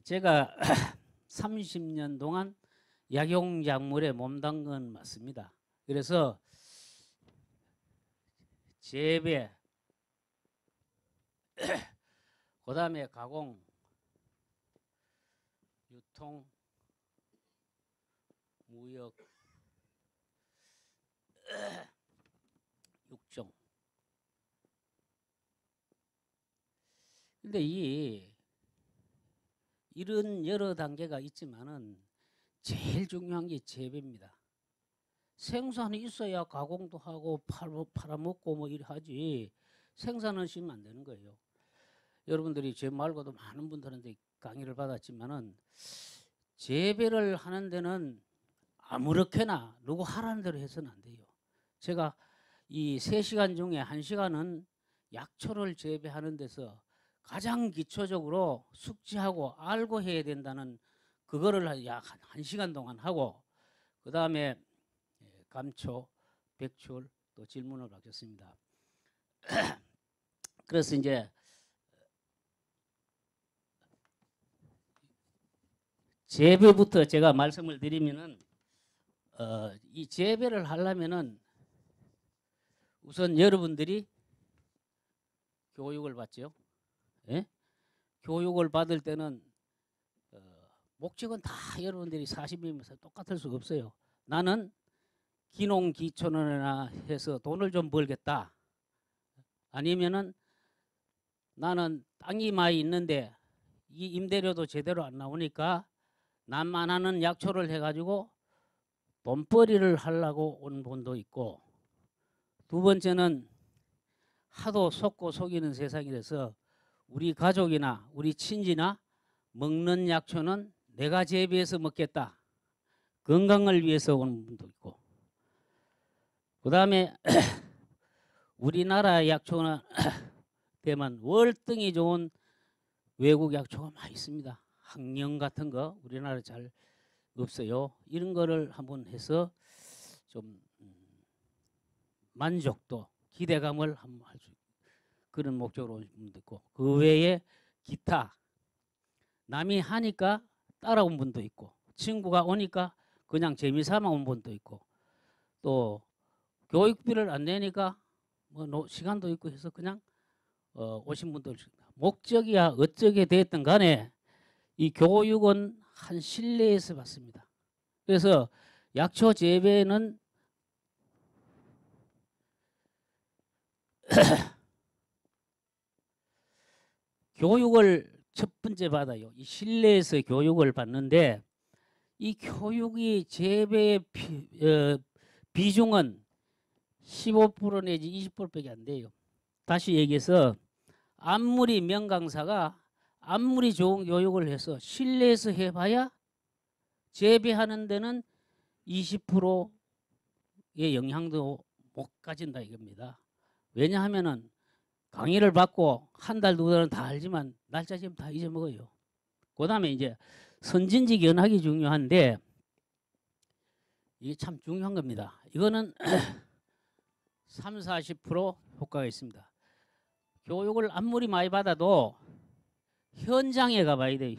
제가 30년 동안 약용작물에 몸담근 맞습니다. 그래서 재배, 그 다음에 가공, 유통, 무역, 육종. 근데 이런 여러 단계가 있지만은 제일 중요한 게 재배입니다. 생산이 있어야 가공도 하고 팔아먹고 뭐 이래 하지, 생산 없이는 안 되는 거예요. 여러분들이 제 말고도 많은 분들한테 강의를 받았지만은 재배를 하는 데는 아무렇게나 누구 하라는 대로 해서는 안 돼요. 제가 이 3시간 중에 1시간은 약초를 재배하는 데서 가장 기초적으로 숙지하고 알고 해야 된다는 그거를 약 1시간 동안 하고, 그 다음에 감초, 백출 또 질문을 받겠습니다. 그래서 이제 재배부터 제가 말씀을 드리면은 이 재배를 하려면은 우선 여러분들이 교육을 받죠. 예? 교육을 받을 때는 목적은 다 여러분들이 40명에서 똑같을 수가 없어요. 나는 기농기촌원이나 해서 돈을 좀 벌겠다. 아니면은 나는 땅이 많이 있는데 이 임대료도 제대로 안 나오니까 남만 하는 약초를 해가지고 돈벌이를 하려고 온 분도 있고, 두 번째는 하도 속고 속이는 세상이라서 우리 가족이나 우리 친지나 먹는 약초는 내가 재배해서 먹겠다. 건강을 위해서 온 분도 있고, 그 다음에 우리나라 약초는 대만 월등히 좋은 외국 약초가 많이 있습니다. 항령 같은 거 우리나라 잘 없어요. 이런 거를 한번 해서 좀 만족도, 기대감을 한번 할 수, 그런 목적으로 온 분도 있고, 그 외에 기타 남이 하니까 따라온 분도 있고, 친구가 오니까 그냥 재미삼아 온 분도 있고, 또 교육비를 안 내니까 뭐 시간도 있고 해서 그냥 오신 분들 있습니다. 목적이야 어쩌게 됐든 간에 이 교육은 한 실내에서 받습니다. 그래서 약초 재배는 교육을 첫 번째 받아요. 이 실내에서 교육을 받는데 이 교육이 재배의 비중은 15% 내지 20%밖에 안 돼요. 다시 얘기해서 아무리 명강사가 아무리 좋은 교육을 해서 실내에서 해봐야 재배하는 데는 20%의 영향도 못 가진다 이겁니다. 왜냐하면은 강의를 받고 한 달, 두 달은 다 알지만 날짜 지금 다 잊어먹어요. 그 다음에 이제 선진지 견학이 중요한데 이게 참 중요한 겁니다. 이거는 3, 40% 효과가 있습니다. 교육을 아무리 많이 받아도 현장에 가봐야 돼요.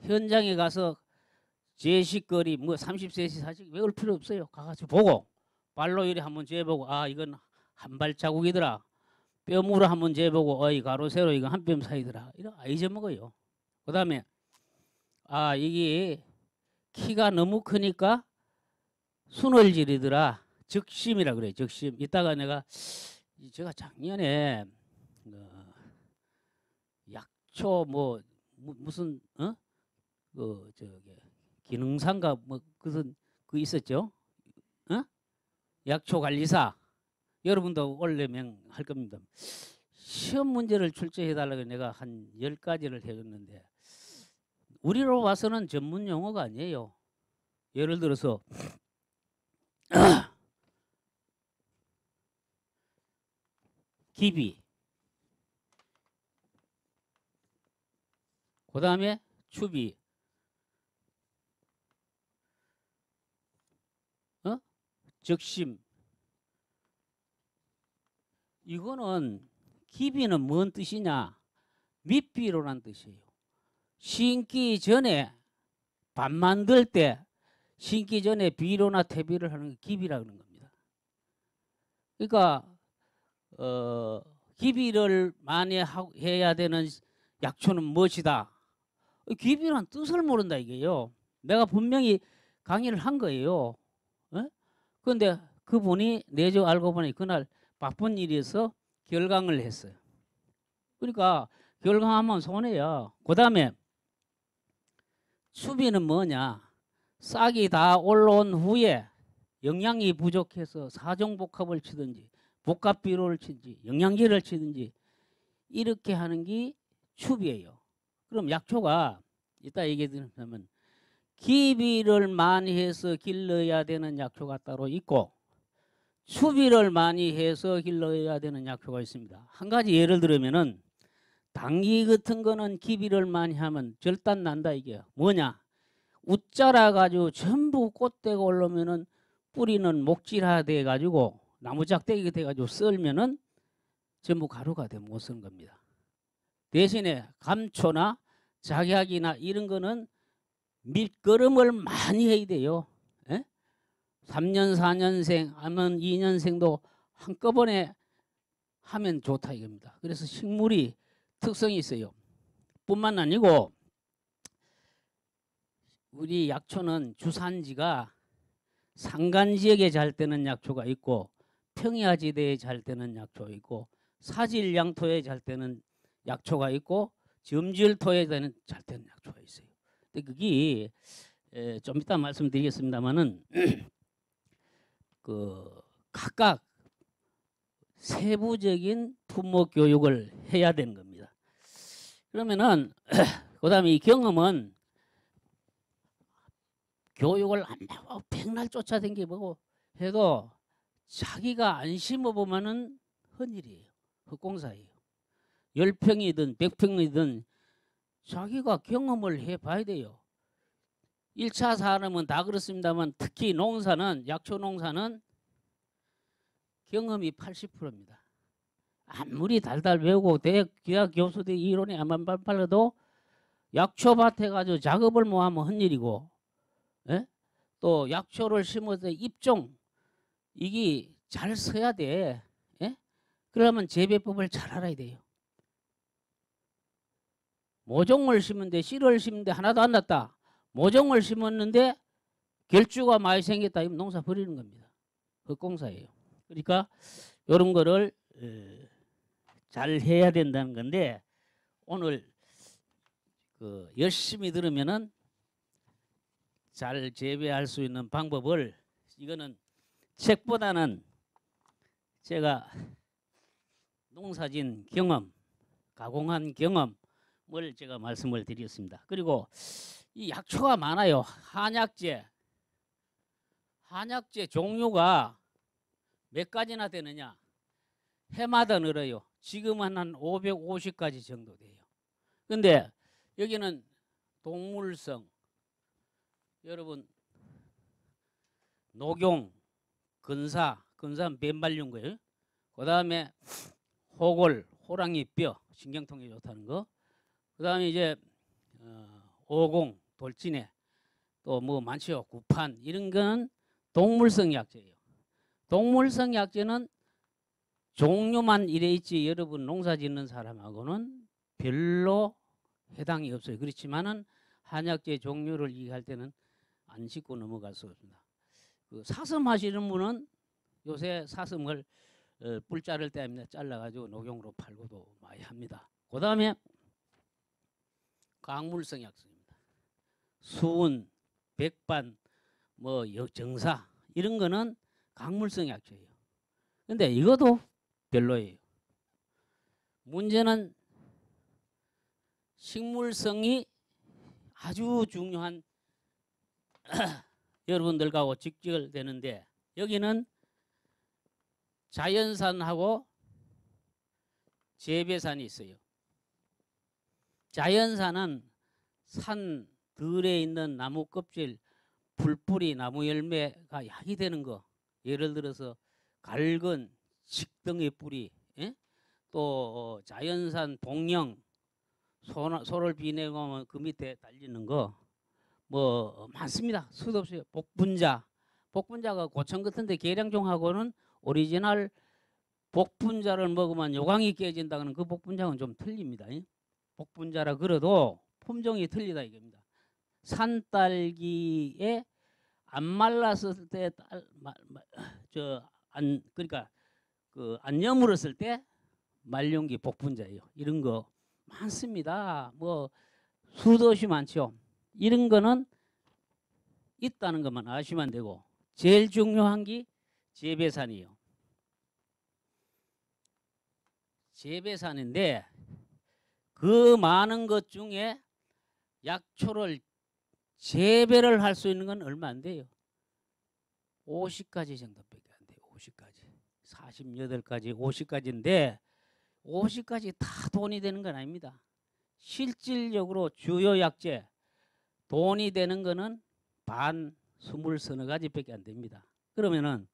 현장에 가서 제식거리 뭐 30cm 40 외울 필요 없어요. 가가지고 보고 발로 이리 한번 재보고, 아 이건 한 발자국이더라. 뼘으로 한번 재보고, 어이 가로 세로 이거 한 뼘 사이더라. 이런 잊어먹어요. 그 다음에 아 이게 키가 너무 크니까 순을 지르더라. 적심이라 그래. 적심. 이따가 제가 작년에 약초 뭐 무슨 그 저기 기능상가 뭐 무슨 그 있었죠? 약초 관리사. 여러분도 올려면 할 겁니다. 시험 문제를 출제해 달라고 내가 한 10가지를 해줬는데 우리로 봐서는 전문 용어가 아니에요. 예를 들어서 기비, 그 다음에 추비, 적심. 이거는 기비는 뭔 뜻이냐? 밑비로란 뜻이에요. 심기 전에 밥 만들 때 심기 전에 비료나 퇴비를 하는 게 기비라 그러는 겁니다. 그러니까 기비를 많이 해야 되는 약초는 무엇이다. 기비란 뜻을 모른다 이게요. 내가 분명히 강의를 한 거예요. 그런데 그분이 내조 알고 보니 그날 바쁜 일이어서 결강을 했어요. 그러니까 결강하면 손해야. 그 다음에 수비는 뭐냐. 싹이 다 올라온 후에 영양이 부족해서 사종복합을 치든지 복합비료를 치든지 영양제를 치든지 이렇게 하는 게 추비예요. 그럼 약초가 이따 얘기해 드리면 기비를 많이 해서 길러야 되는 약초가 따로 있고 추비를 많이 해서 길러야 되는 약초가 있습니다. 한 가지 예를 들면은 당귀 같은 거는 기비를 많이 하면 절단 난다 이게 뭐냐? 웃자라 가지고 전부 꽃대가 올라오면은 뿌리는 목질화돼 가지고 나무짝대기가 돼 가지고 썰면은 전부 가루가 돼 못 쓰는 겁니다. 대신에 감초나 작약이나 이런 거는 밑거름을 많이 해야 돼요. 예? 3년 4년생 하면 2년생도 한꺼번에 하면 좋다 이겁니다. 그래서 식물이 특성이 있어요. 뿐만 아니고 우리 약초는 주산지가 산간지역에 잘 되는 약초가 있고 평야지대에 잘 되는 약초가 있고 사질양토에 잘 되는 약초가 있고 점질토에 잘 되는 약초가 있어요. 근데 그게 좀 이따 말씀드리겠습니다만은 그 각각 세부적인 품목 교육을 해야 되는 겁니다. 그러면은 그다음에 이 경험은 교육을 안 하고 백날 쫓아다니고 해도 자기가 안 심어보면은 헛일이에요. 헛공사예요. 10평이든 100평이든 자기가 경험을 해봐야 돼요. 1차 산업은 다 그렇습니다만 특히 농사는 약초 농사는 경험이 80%입니다. 아무리 달달 외우고 대학 교수들 이론에 안만 팔려도 약초밭에 가지고 작업을 뭐 하면 헛일이고 예? 또 약초를 심어서 입종 이게 잘 서야 돼. 예? 그러면 재배법을 잘 알아야 돼요. 모종을 심은데 씨를 심는데 하나도 안 났다. 모종을 심었는데 결주가 많이 생겼다. 이면 농사 버리는 겁니다. 헛공사예요. 그러니까 이런 거를 잘 해야 된다는 건데 오늘 그 열심히 들으면은 잘 재배할 수 있는 방법을 이거는 책보다는 제가 농사진 경험, 가공한 경험을 제가 말씀을 드리겠습니다. 그리고 이 약초가 많아요. 한약재 종류가 몇 가지나 되느냐? 해마다 늘어요. 지금은 한 550가지 정도 돼요. 근데 여기는 동물성, 여러분 녹용, 근사는 맨발륜 거예요. 그 다음에 호골, 호랑이 뼈, 신경통에 좋다는 거. 그 다음에 이제 오공, 돌진해, 또 뭐 많죠. 구판 이런 거는 동물성 약재예요. 동물성 약재는 종류만 이래 있지 여러분 농사 짓는 사람하고는 별로 해당이 없어요. 그렇지만은 한약재 종류를 얘기할 때는 안 짚고 넘어갈 수 없습니다. 그 사슴 하시는 분은 요새 사슴을 뿔 자를 때 잘라가지고 녹용으로 팔고도 많이 합니다. 그 다음에 강물성 약수입니다. 수은, 백반, 뭐 정사 이런 거는 강물성 약초예요. 근데 이것도 별로예요. 문제는 식물성이 아주 중요한 여러분들하고 직결되는데 여기는 자연산하고 재배산이 있어요. 자연산은 산 들에 있는 나무 껍질, 풀뿌리, 나무 열매가 약이 되는 거. 예를 들어서 갈근, 식등의 뿌리, 예? 또 자연산 동령, 소를 비내고 그 밑에 달리는 거 뭐 많습니다. 수도 없어요. 복분자가 고청 같은데 계량종하고는 오리지널 복분자를 먹으면 요강이 깨진다는 그 복분자는 좀 틀립니다. 복분자라 그래도 품종이 틀리다 이겁니다. 산딸기에 안 말랐을 때 그러니까 그 안 여물었을 때 말룡기 복분자예요. 이런 거 많습니다. 뭐 수도 없이 많죠. 이런 거는 있다는 것만 아시면 되고 제일 중요한 게 재배산이에요. 재배산인데 그 많은 것 중에 약초를 재배를 할 수 있는 건 얼마 안 돼요. 50가지 정도밖에 안 돼요. 50가지. 48가지, 50가지인데 50가지 다 돈이 되는 건 아닙니다. 실질적으로 주요 약재 돈이 되는 거는 반 20서너 가지밖에 안 됩니다. 그러면은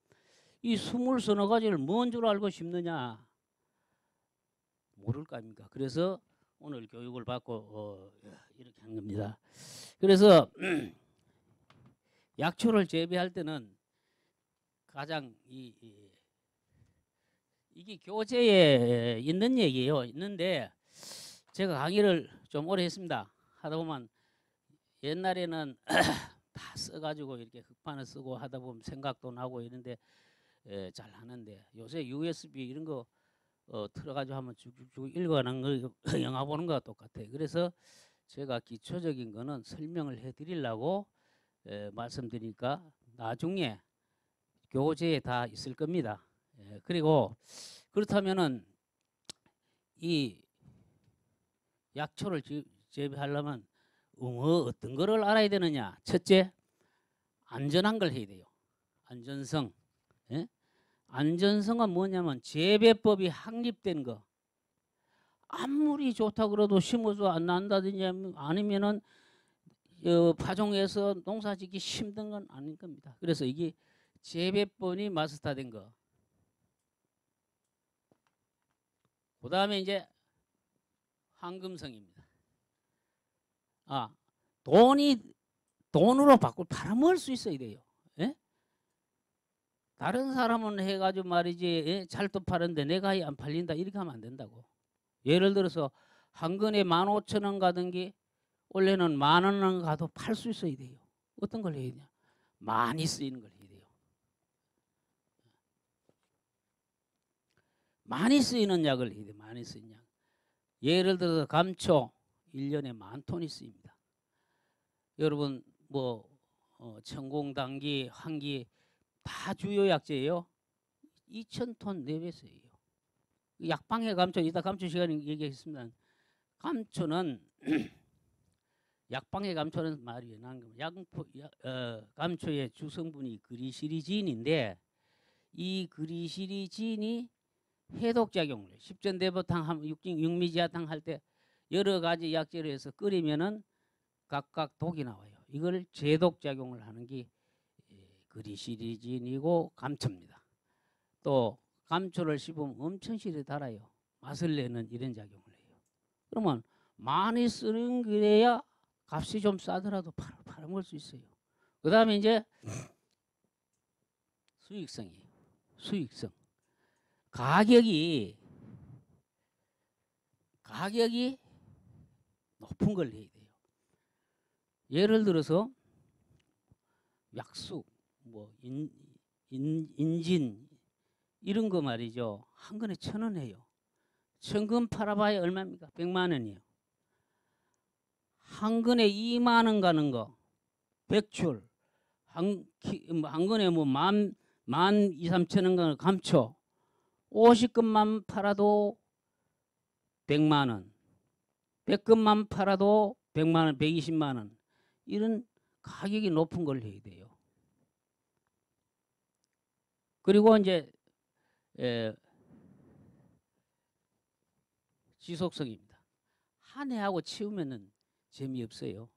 이 20서너 가지를 뭔 줄 알고 심느냐 모를 거 아닙니까? 그래서 오늘 교육을 받고 이렇게 한 겁니다. 그래서 약초를 재배할 때는 가장 이게 교재에 있는 얘기예요. 있는데 제가 강의를 좀 오래 했습니다. 하다 보면 옛날에는 다 써가지고 이렇게 흑판을 쓰고 하다 보면 생각도 나고 이런데 잘 하는데 요새 USB 이런 거 틀어가지고 하면 쭉쭉 읽어가는 거 영화 보는 거와 똑같아요. 그래서 제가 기초적인 거는 설명을 해드리려고 말씀드리니까 나중에 교재에 다 있을 겁니다. 그리고 그렇다면은 이 약초를 재배하려면 어떤 거를 알아야 되느냐? 첫째, 안전한 걸 해야 돼요. 안전성. 예? 안전성은 뭐냐면 재배법이 확립된 거. 아무리 좋다 그래도 심어서 안 난다든지 아니면은 파종해서 농사짓기 힘든 건 아닌 겁니다. 그래서 이게 재배법이 마스터된 거. 그 다음에 이제 황금성입니다. 돈으로 팔아먹을 수 있어야 돼요. 예? 다른 사람은 해가지고 말이지 잘도 파는데 내가 안 팔린다 이렇게 하면 안 된다고. 예를 들어서 한 근에 15,000원 가던 게 원래는 10,000원 가도 팔 수 있어야 돼요. 어떤 걸 해야 되냐? 많이 쓰이는 걸 해야 돼요. 많이 쓰이는 약을 해야 돼요. 많이 쓰이는 약. 예를 들어서 감초 1년에 10,000톤이 쓰입니다. 여러분 뭐 천공당기, 환기 다 주요 약재예요. 2,000톤 내외 쓰여요. 약방의 감초 이따 감초 시간에 얘기했습니다. 감초는 약방의 감초는 말이 왜 나온 겁니다. 감초의 주성분이 그리시리진인데 이 그리시리진이 해독작용을 십전대보탕, 육미지하탕 할 때 여러 가지 약재로 해서 끓이면은 각각 독이 나와요. 이걸 제독작용을 하는 게 그리시리진이고 감초입니다. 또 감초를 씹으면 엄청 실이 달아요. 맛을 내는 이런 작용을 해요. 그러면 많이 쓰는 그래야 값이 좀 싸더라도 팔아먹을 수 있어요. 그 다음에 이제 수익성이에요. 수익성. 가격이 높은 걸 해야 돼요. 예를 들어서 약수, 뭐 인진 이런 거 말이죠. 한 근에 1,000원 해요. 천근 팔아봐야 얼마입니까? 100만 원이에요. 한 근에 2만 원 가는 거, 백출, 한 근에 뭐 12,000~13,000원 가는 감초, 50근만 팔아도 100만 원, 100근만 팔아도 100만 원, 120만 원 이런 가격이 높은 걸 해야 돼요. 그리고 이제 지속성입니다. 한 해하고 치우면은 재미없어요.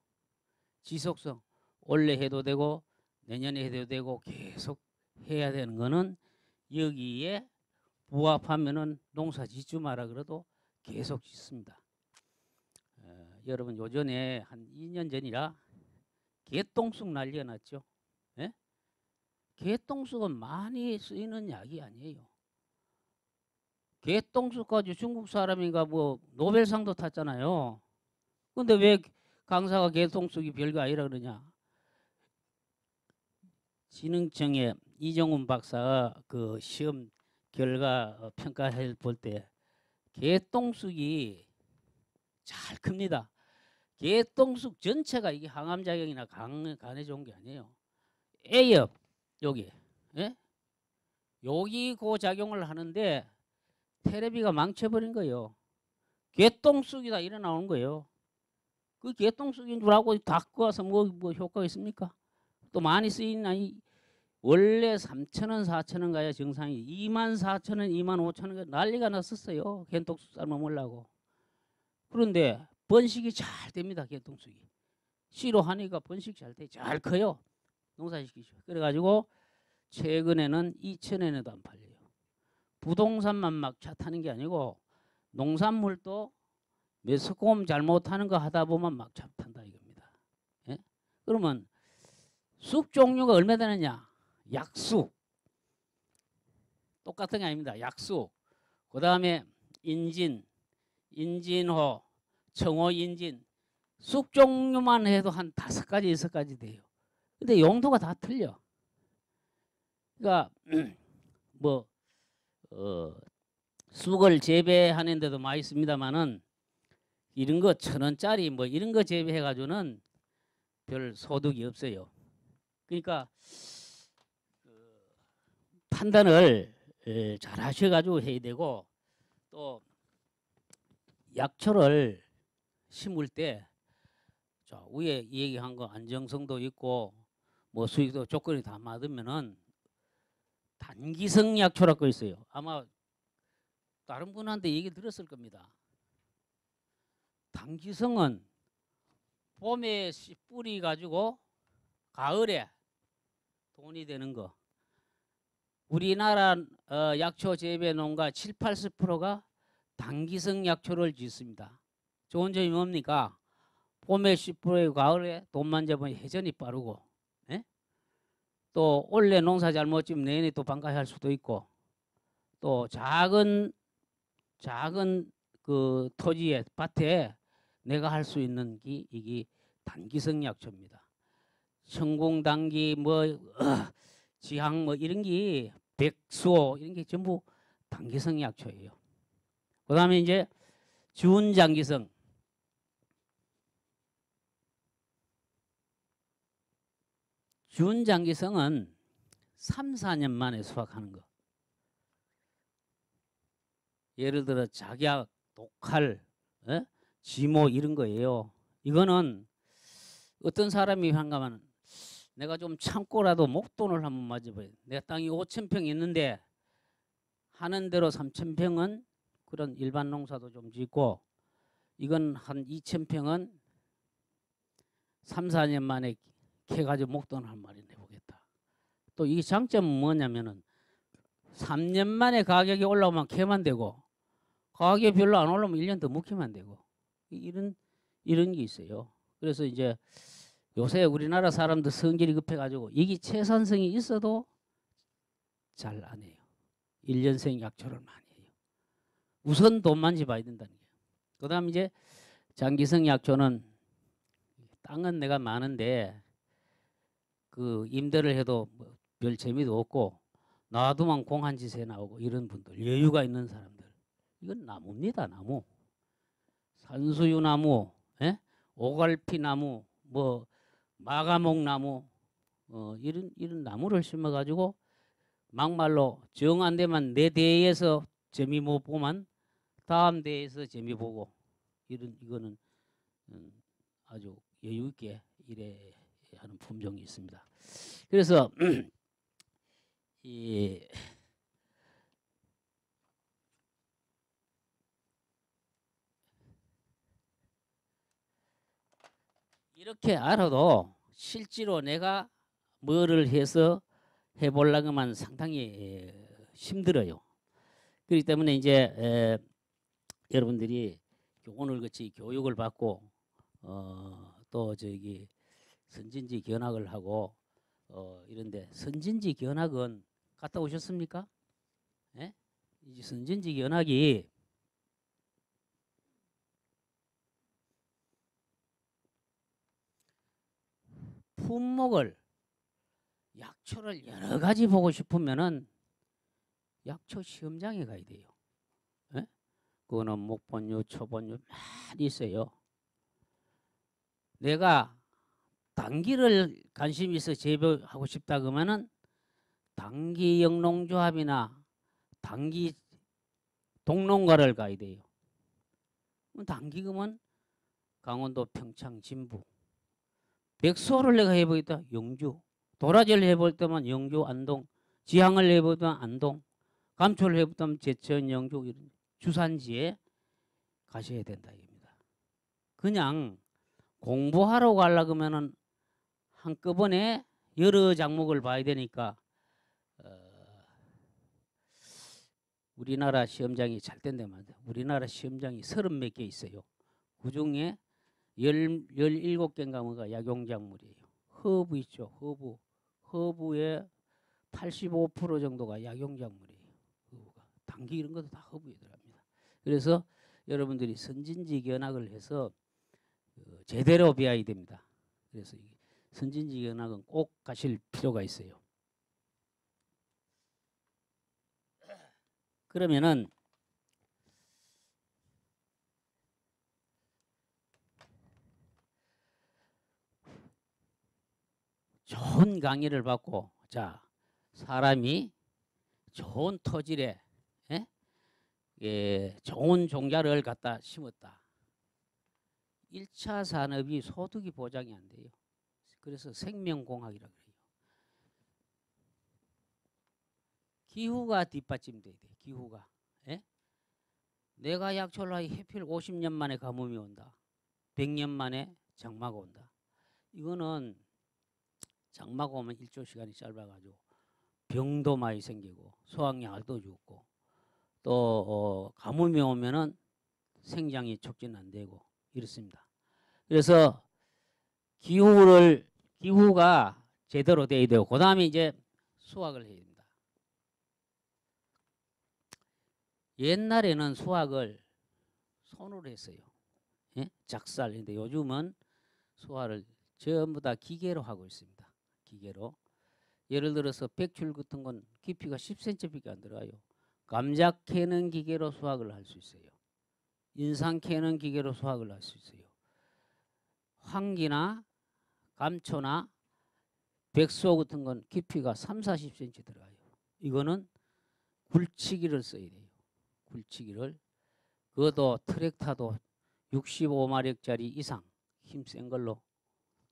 지속성 올해 해도 되고 내년에 해도 되고 계속 해야 되는 거는 여기에 부합하면은 농사 짓지 마라 그래도 계속 짓습니다. 여러분 요전에 한 2년 전이라 개똥쑥 난리가 났죠. 예? 개똥쑥은 많이 쓰이는 약이 아니에요. 개똥쑥 가지고 중국 사람인가 뭐 노벨상도 탔잖아요. 근데 왜 강사가 개똥쑥이 별거 아니라 그러냐? 지능청의 이정훈 박사가 그 시험 결과 평가를 볼 때 개똥쑥이 잘 큽니다. 개똥쑥 전체가 이게 항암작용이나 간에 좋은 게 아니에요. A엽 여기, 예? 여기 그 작용을 하는데 테레비가 망쳐버린 거예요. 개똥쑥이다 이래 나오는 거예요. 그 개똥쑥인 줄 알고 다 꺼서 뭐 효과가 있습니까? 또 많이 쓰이는 아니 원래 3,000원, 4,000원 가야 정상이 24,000원, 25,000원 난리가 났었어요. 개똥쑥 삶아 먹으려고. 그런데 번식이 잘 됩니다. 개똥쑥이. 씨로 하니까 번식 잘 돼. 잘 커요. 농사시키죠. 그래가지고 최근에는 2,000원에도 안 팔려요. 부동산만 막 차 타는 게 아니고 농산물도 매스컴 잘못하는 거 하다 보면 막 차 탄다 이겁니다. 예? 그러면 쑥 종류가 얼마 되느냐? 약쑥. 똑같은 게 아닙니다. 약쑥. 그 다음에 인진, 인진호, 청호 인진. 쑥 종류만 해도 한 5가지, 6가지 돼요. 근데 용도가 다 틀려. 그러니까 뭐 쑥을 재배하는 데도 많이 있습니다만은 이런 거 1,000원짜리 뭐 이런 거 재배해 가지고는 별 소득이 없어요. 그러니까 판단을 잘 하셔가지고 해야 되고 또 약초를 심을 때 자, 위에 얘기한 거 안정성도 있고 뭐 수익도 조건이 다 맞으면은 단기성 약초라고 있어요. 아마 다른 분한테 얘기 들었을 겁니다. 단기성은 봄에 뿌리 가지고 가을에 돈이 되는 거. 우리나라 약초 재배 농가 7, 80%가 단기성 약초를 짓습니다. 좋은 점이 뭡니까? 봄에 씨 뿌리고 가을에 돈만 잡으면 회전이 빠르고, 예? 또 올해 농사 잘못 지면 내년에 또 반가할 수도 있고, 또 작은 그 토지에 밭에 내가 할 수 있는 게 이게 단기성 약초입니다. 성공단기 뭐 지향 뭐 이런 게 백수호 이런 게 전부 단기성 약초예요. 그다음에 이제 준장기성. 준장기성은 3, 4년 만에 수확하는 거. 예를 들어 작약, 독칼, 지모 이런 거예요. 이거는 어떤 사람이 한가면 내가 좀 참고라도 목돈을 한번 맞아봐요. 내가 땅이 5,000평 있는데 하는 대로 3,000평은 그런 일반 농사도 좀 짓고 이건 한 2,000평은 3, 4년 만에 캐가지고 목돈을 한 마리 내보겠다. 또 이 장점은 뭐냐면은 3년 만에 가격이 올라오면 캐만 되고 가격이 별로 안 올라오면 1년 더 묵히면 되고 이런 게 있어요. 그래서 이제 요새 우리나라 사람들 성질이 급해가지고 이게 채산성이 있어도 잘 안 해요. 1년생 약초를 많이 해요. 우선 돈만 집어야 된다는 거예요. 그 다음 이제 장기성 약초는 땅은 내가 많은데 그 임대를 해도 별 재미도 없고 놔두면 공한 짓에 나오고 이런 분들 여유가 있는 사람들 이건 나무입니다. 나무. 산수유 나무, 오갈피 나무, 뭐 마가목 나무 이런 나무를 심어 가지고 막말로 정 안 되면 내 대에서 재미 못 보면 다음 대에서 재미 보고 이거는 아주 여유 있게 일해 하는 품종이 있습니다. 그래서 이렇게 알아도 실제로 내가 뭐를 해서 해보려고만 상당히 힘들어요. 그렇기 때문에 이제 여러분들이 오늘 같이 교육을 받고 또 저기 선진지 견학을 하고 이런데 선진지 견학은 갔다 오셨습니까? 예? 이 선진지 견학이 품목을 약초를 여러 가지 보고 싶으면은 약초 시험장에 가야 돼요. 예? 그거는 목본류, 초본류 많이 있어요. 내가 당기를 관심 있어 재배하고 싶다 그러면은 당기 영농조합이나 당기 동농가를 가야 돼요. 당기 그러면 강원도 평창 진부. 백수호를 내가 해보겠다 영주. 도라지를 해볼 때만 영주 안동. 지향을 해보면 안동. 감초를 해보면 제천 영주 이런 주산지에 가셔야 된다 이겁니다. 그냥 공부하러 가려고 하면은 한꺼번에 여러 작목을 봐야 되니까 우리나라 시험장이 잘 된데 말이야. 우리나라 시험장이 30몇 개 있어요. 그중에 17개인가 뭐가 약용작물이에요. 허브 있죠. 허브. 허브의 85% 정도가 약용작물이에요. 허브가. 당귀 이런 것도 다 허브에 들어갑니다. 그래서 여러분들이 선진지 견학을 해서 제대로 배워야 됩니다. 그래서 선진지 견학은 꼭 가실 필요가 있어요. 그러면은 좋은 강의를 받고 자 사람이 좋은 토질에 좋은 종자를 갖다 심었다. 1차 산업이 소득이 보장이 안 돼요. 그래서 생명공학이라고 해요. 기후가 뒷받침돼야 돼. 기후가. 예? 내가 약초를 해필 50년 만에 가뭄이 온다. 100년 만에 장마가 온다. 이거는 장마가 오면 일조 시간이 짧아가지고 병도 많이 생기고 소화약도 죽고 또 가뭄이 오면은 생장이 촉진 안 되고 이렇습니다. 그래서 기후가 제대로 돼야 되고 그 다음에 이제 수확을 해야 됩니다. 옛날에는 수확을 손으로 했어요. 예? 작살. 근데 요즘은 수확을 전부 다 기계로 하고 있습니다. 기계로. 예를 들어서 백출 같은 건 깊이가 10cm밖에 안 들어가요. 감자 캐는 기계로 수확을 할 수 있어요. 인상 캐는 기계로 수확을 할 수 있어요. 황기나 감초나 백소 같은 건 깊이가 3, 40cm 들어가요. 이거는 굴치기를 써야 돼요. 굴치기를. 그것도 트랙터도 65마력짜리 이상 힘 센 걸로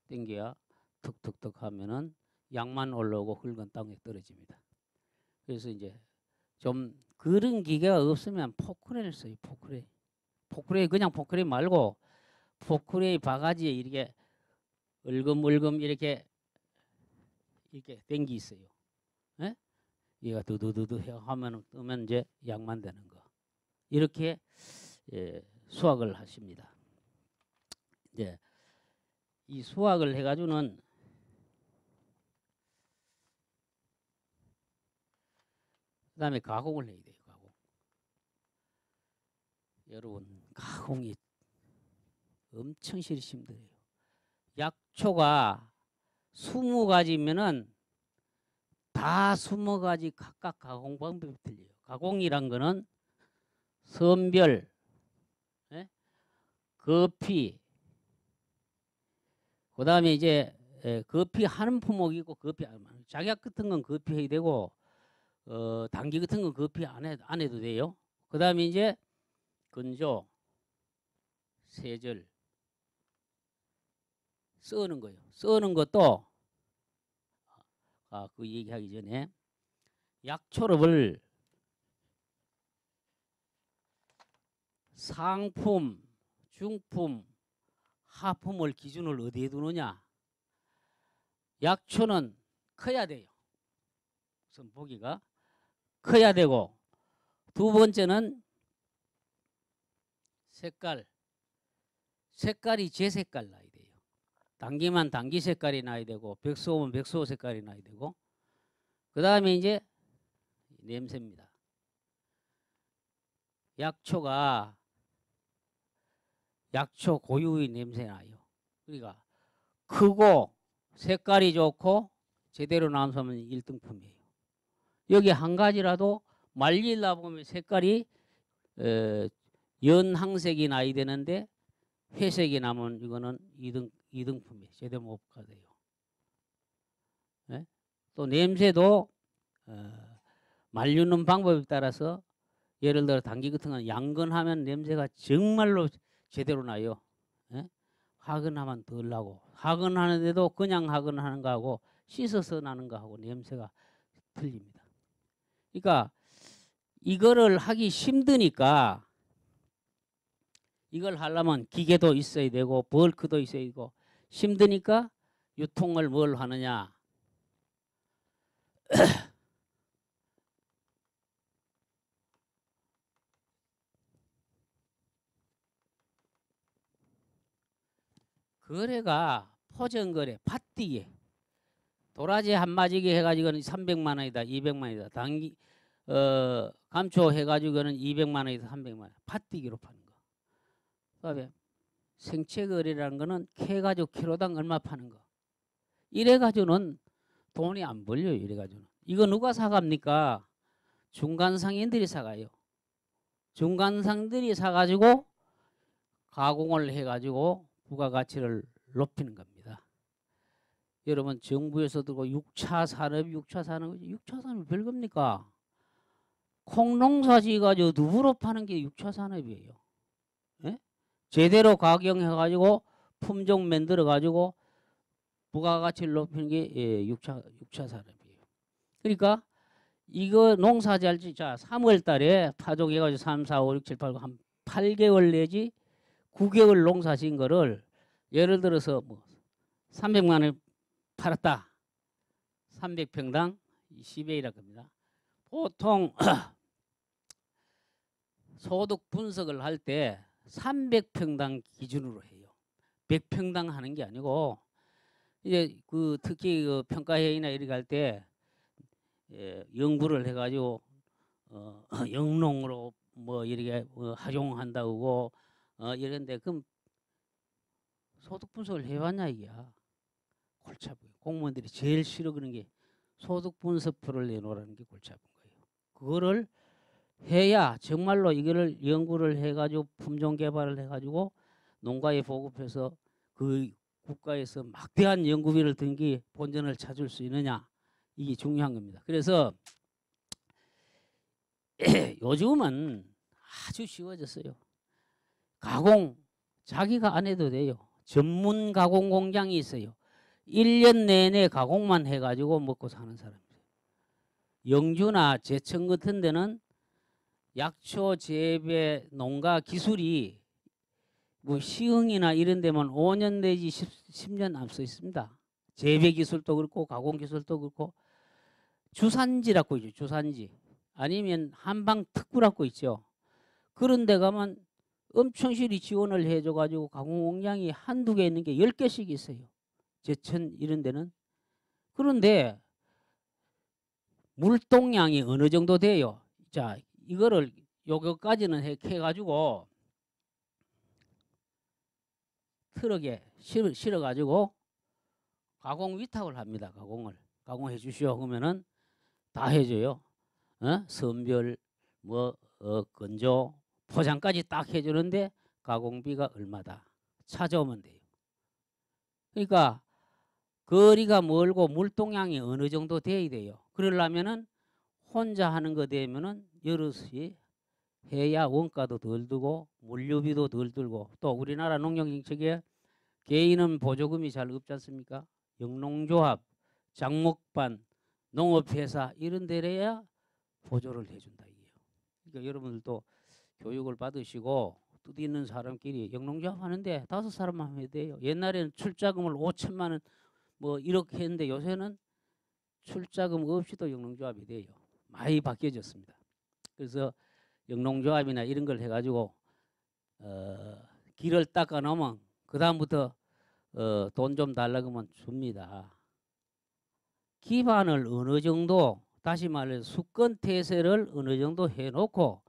당겨야 툭툭툭 하면은 양만 올라오고 흙은 땅에 떨어집니다. 그래서 이제 좀 그런 기계가 없으면 포크레인을 써요. 포크레인. 포크레인 그냥 포크레인 말고 포크레인 바가지에 이렇게 얼금얼금 이렇게 땡기 있어요. 예? 얘가 두두두두 하면 뜨면 이제 양만 되는 거. 이렇게 수확을 하십니다. 이제 이 수확을 해가지고는 그다음에 가공을 해야 돼요. 가공. 여러분 가공이 엄청 힘들어요. 약초가 20가지면은 다 20가지 각각 가공 방법이 틀려요. 가공이란 거는 선별, 거피, 그 다음에 이제 거피 하는 품목이 있고 거피 작약 같은 건 거피해야 되고 당기 같은 건 거피 안 해도 돼요. 그 다음에 이제 건조, 세절, 써는 거예요. 써는 것도 그 얘기하기 전에 약초를 상품, 중품, 하품을 기준을 어디에 두느냐? 약초는 커야 돼요. 우선 보기가 커야 되고 두 번째는 색깔, 색깔이 제 색깔 나야 돼요. 당기면 당기 색깔이 나야 되고 백수호면 백수호 색깔이 나야 되고 그 다음에 이제 냄새입니다. 약초 고유의 냄새 나요. 그러니까 크고 색깔이 좋고 제대로 나오면 1등품이에요. 여기 한 가지라도 말리다 보면 색깔이 연황색이 나야 되는데 회색이 나면 이거는 2등품이에요. 제대로 못 가돼요. 네? 또 냄새도 말리는 방법에 따라서 예를 들어 당귀 같은 건 양건하면 냄새가 정말로 제대로 나요. 네? 화근하면 덜 나고 화근하는데도 그냥 화근하는 거하고 씻어서 나는 거하고 냄새가 틀립니다. 그러니까 이거를 하기 힘드니까 이걸 하려면 기계도 있어야 되고 벌크도 있어야 되고 힘드니까 유통을 뭘 하느냐. 거래가 포전거래 팥띠게 도라지 한 마지게 해가지고는 300만 원이다 200만 원이다 당기 감초 해가지고는 200만 원이다 300만 원 팥띠기로 파는 거. 그다음에 생채거래라는 거는 캐가지고 키로당 얼마 파는 거. 이래가지고는 돈이 안 벌려요. 이래가지고는 이거 누가 사갑니까? 중간상인들이 사가요. 중간상들이 사가지고 가공을 해가지고 부가가치를 높이는 겁니다. 여러분 정부에서 들고 6차 산업이 6차 산업이 별겁니까? 콩농사 지어가지고 두부로 파는 게 6차 산업이에요. 예? 제대로 가경해가지고 품종 만들어가지고 부가가치를 높이는 게 6차 산업이에요. 그러니까 이거 농사 잘지 자 3월 달에 파종해가지고 3, 4, 5, 6, 7, 8, 9 한 8개월 내지 9개월 농사 지은 거를 예를 들어서 뭐 300만 원 팔았다. 300평당 10회이라고 합니다. 보통 소득 분석을 할 때 300평당 기준으로 해요. 100평당 하는 게 아니고 이제 그 특히 그 평가회의나 이렇게 할 때 연구를 해가지고 영농으로 뭐 이렇게 활용한다고 이런데 그럼 소득 분석을 해봤냐 이게야. 골치 아파요. 공무원들이 제일 싫어 그런 게 소득 분석표를 내놓으라는 게 골치 아픈 거예요. 그거를 해야 정말로 이거를 연구를 해가지고 품종 개발을 해가지고 농가에 보급해서 그 국가에서 막대한 연구비를 든 게 본전을 찾을 수 있느냐 이게 중요한 겁니다. 그래서 요즘은 아주 쉬워졌어요. 가공 자기가 안 해도 돼요. 전문 가공 공장이 있어요. 1년 내내 가공만 해가지고 먹고 사는 사람이에요. 영주나 제천 같은 데는 약초 재배 농가 기술이 뭐 시흥이나 이런 데면 5년 내지 10년 앞서 있습니다. 재배 기술도 그렇고 가공 기술도 그렇고 주산지라고 있죠. 주산지. 아니면 한방 특구라고 있죠. 그런 데 가면 엄청 실이 지원을 해줘가지고 가공 공장이 한두 개 있는 게 10개씩 있어요. 제천 이런 데는. 그런데 물동량이 어느 정도 돼요. 자, 이거를 요거까지는 해가지고 트럭에 실어가지고 가공 위탁을 합니다. 가공해 주시오. 그러면은 다 해줘요. 선별, 건조, 포장까지 딱 해주는데 가공비가 얼마다 찾아오면 돼요. 그러니까 거리가 멀고 물동량이 어느 정도 돼야 돼요. 그러려면은 혼자 하는 거 되면은 여럿이 해야 원가도 덜 들고 물류비도 덜 들고 또 우리나라 농경정책에 개인은 보조금이 잘 없지 않습니까? 영농조합, 장목반, 농업회사 이런 데래야 보조를 해준다 이게요. 그러니까 여러분들도 교육을 받으시고 뜻 있는 사람끼리 영농조합 하는데 5사람만 하면 돼요. 옛날에는 출자금을 5천만 원 뭐 이렇게 했는데 요새는 출자금 없이도 영농조합이 돼요. 많이 바뀌어졌습니다. 그래서 영농조합이나 이런 걸 해가지고 길을 닦아 놓으면 그 다음부터 돈 좀 달라 그러면 줍니다. 기반을 어느 정도, 다시 말해 수건태세를 어느 정도 해놓고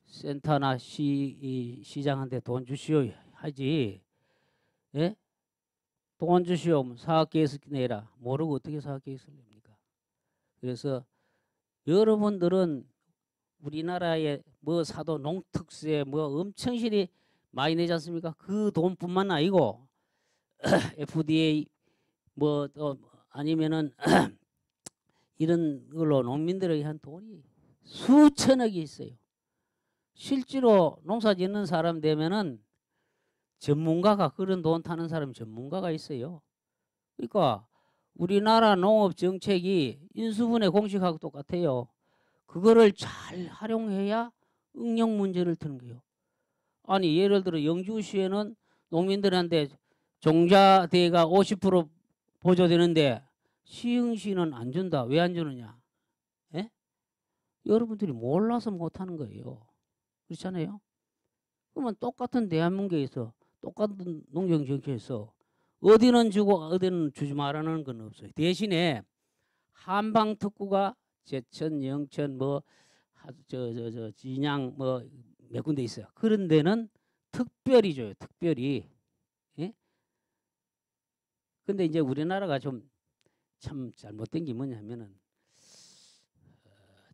센터나 시장한테 돈 주시오 하지. 예? 돈 주시오 사업계획서 내라. 모르고 어떻게 사업계획서를 냅니까? 그래서 여러분들은 우리나라에 뭐 사도 농특세 뭐 엄청 실이 많이 내지 않습니까? 그 돈뿐만 아니고 FDA 뭐 아니면은 이런 걸로 농민들에게 한 돈이 수천억이 있어요. 실제로 농사 짓는 사람 되면은 전문가가 그런 돈 타는 사람 전문가가 있어요. 그러니까 우리나라 농업 정책이 인수분해 공식하고 똑같아요. 그거를 잘 활용해야 응용 문제를 드는 거예요. 아니 예를 들어 영주시에는 농민들한테 종자대가 50% 보조되는데 시흥시는 안 준다. 왜 안 주느냐? 예? 여러분들이 몰라서 못하는 거예요. 그렇잖아요. 그러면 똑같은 대한민국에서 똑같은 농경 정책에서 어디는 주고 어디는 주지 말라는 건 없어요. 대신에 한방 특구가 제천, 영천, 뭐 진양 뭐 몇 군데 있어요. 그런 데는 특별히 줘요. 특별히. 예? 근데 이제 우리나라가 좀 참 잘못된 게 뭐냐면은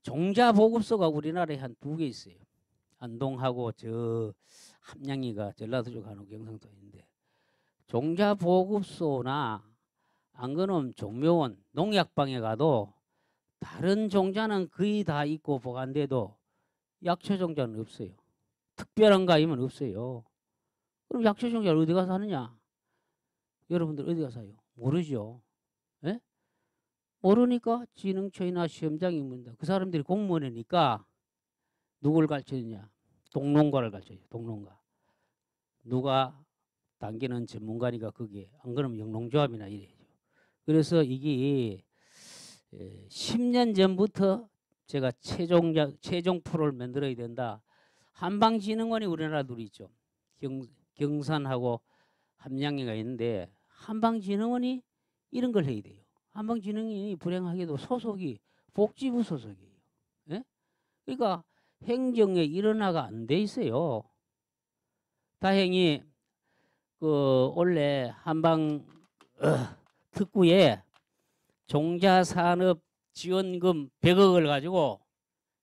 종자 보급소가 우리나라에 한 2개 있어요. 안동하고 저 함양이가 전라도 쪽 가는 경상도 있는데 종자 보급소나 안 그러면 종묘원 농약방에 가도 다른 종자는 거의 다 있고 보관돼도 약초 종자는 없어요. 특별한 가임은 없어요. 그럼 약초 종자를 어디 가서 하느냐? 여러분들 어디 가서 사요? 모르죠. 예? 모르니까 지능처이나 시험장이 묻는다. 그 사람들이 공무원이니까 누굴 가르쳐주냐? 동농가를 가르쳐줘요. 동농가. 누가 당기는 전문가니까 그게 안 그러면 영농조합이나 이래요. 그래서 이게 10년 전부터 제가 최종 프로를 만들어야 된다. 한방진흥원이 우리나라 둘이 있죠. 경산하고 함양이가 있는데 한방진흥원이 이런 걸 해야 돼요. 한방진흥원이 불행하게도 소속이 복지부 소속이에요. 예? 그러니까 행정에 일원화가 안 돼 있어요. 다행히 그 원래 한방 특구에 종자산업 지원금 100억을 가지고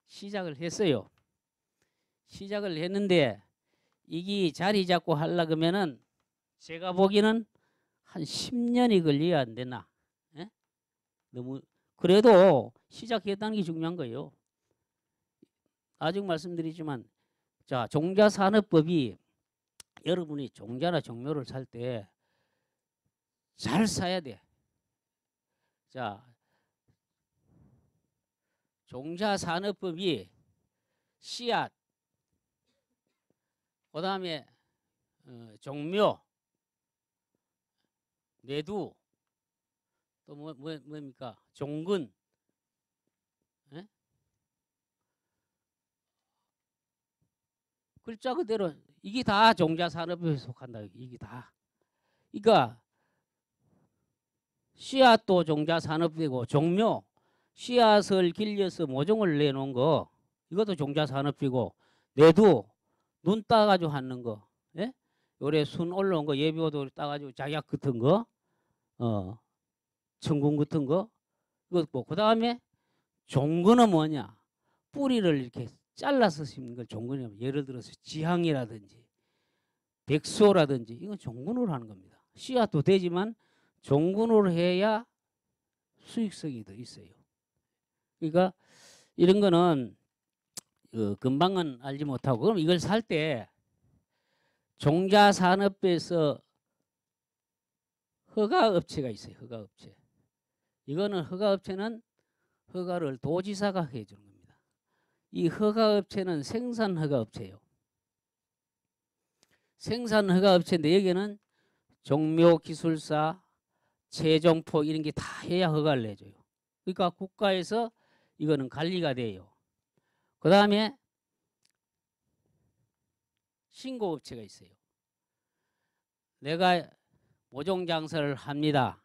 시작을 했어요. 시작을 했는데 이게 자리 잡고 하려면은 제가 보기에는 한 10년이 걸려야 안 되나. 예? 너무 그래도 시작했다는 게 중요한 거예요. 아직 말씀드리지만 자 종자산업법이 여러분이 종자나 종묘를 살 때 잘 사야 돼. 자 종자산업법이 씨앗 그 다음에 종묘 내두 또 뭡니까 종근 예? 글자 그대로 이게 다 종자산업에 속한다. 이게 다. 그러니까 씨앗도 종자산업이고 종묘 씨앗을 길려서 모종을 내놓은 거 이것도 종자산업이고 내두 눈 따가지고 하는 거 예? 요래 순 올라온 거 예비오도 따가지고 작약 같은 거 천궁 같은 거 이거 그 다음에 종근은 뭐냐 뿌리를 이렇게 잘라서 심는 걸 종근이라고 예를 들어서 지향이라든지 백소라든지 이건 종근으로 하는 겁니다. 씨앗도 되지만 종근으로 해야 수익성이 더 있어요. 그러니까 이런 거는 금방은 알지 못하고 그럼 이걸 살 때 종자산업에서 허가업체가 있어요. 허가업체. 이거는 허가업체는 허가를 도지사가 해주는 겁니다. 이 허가업체는 생산허가업체예요. 생산허가업체인데 여기는 종묘기술사, 최종포 이런 게 다 해야 허가를 내줘요. 그러니까 국가에서 이거는 관리가 돼요. 그 다음에 신고업체가 있어요. 내가 모종 장사를 합니다.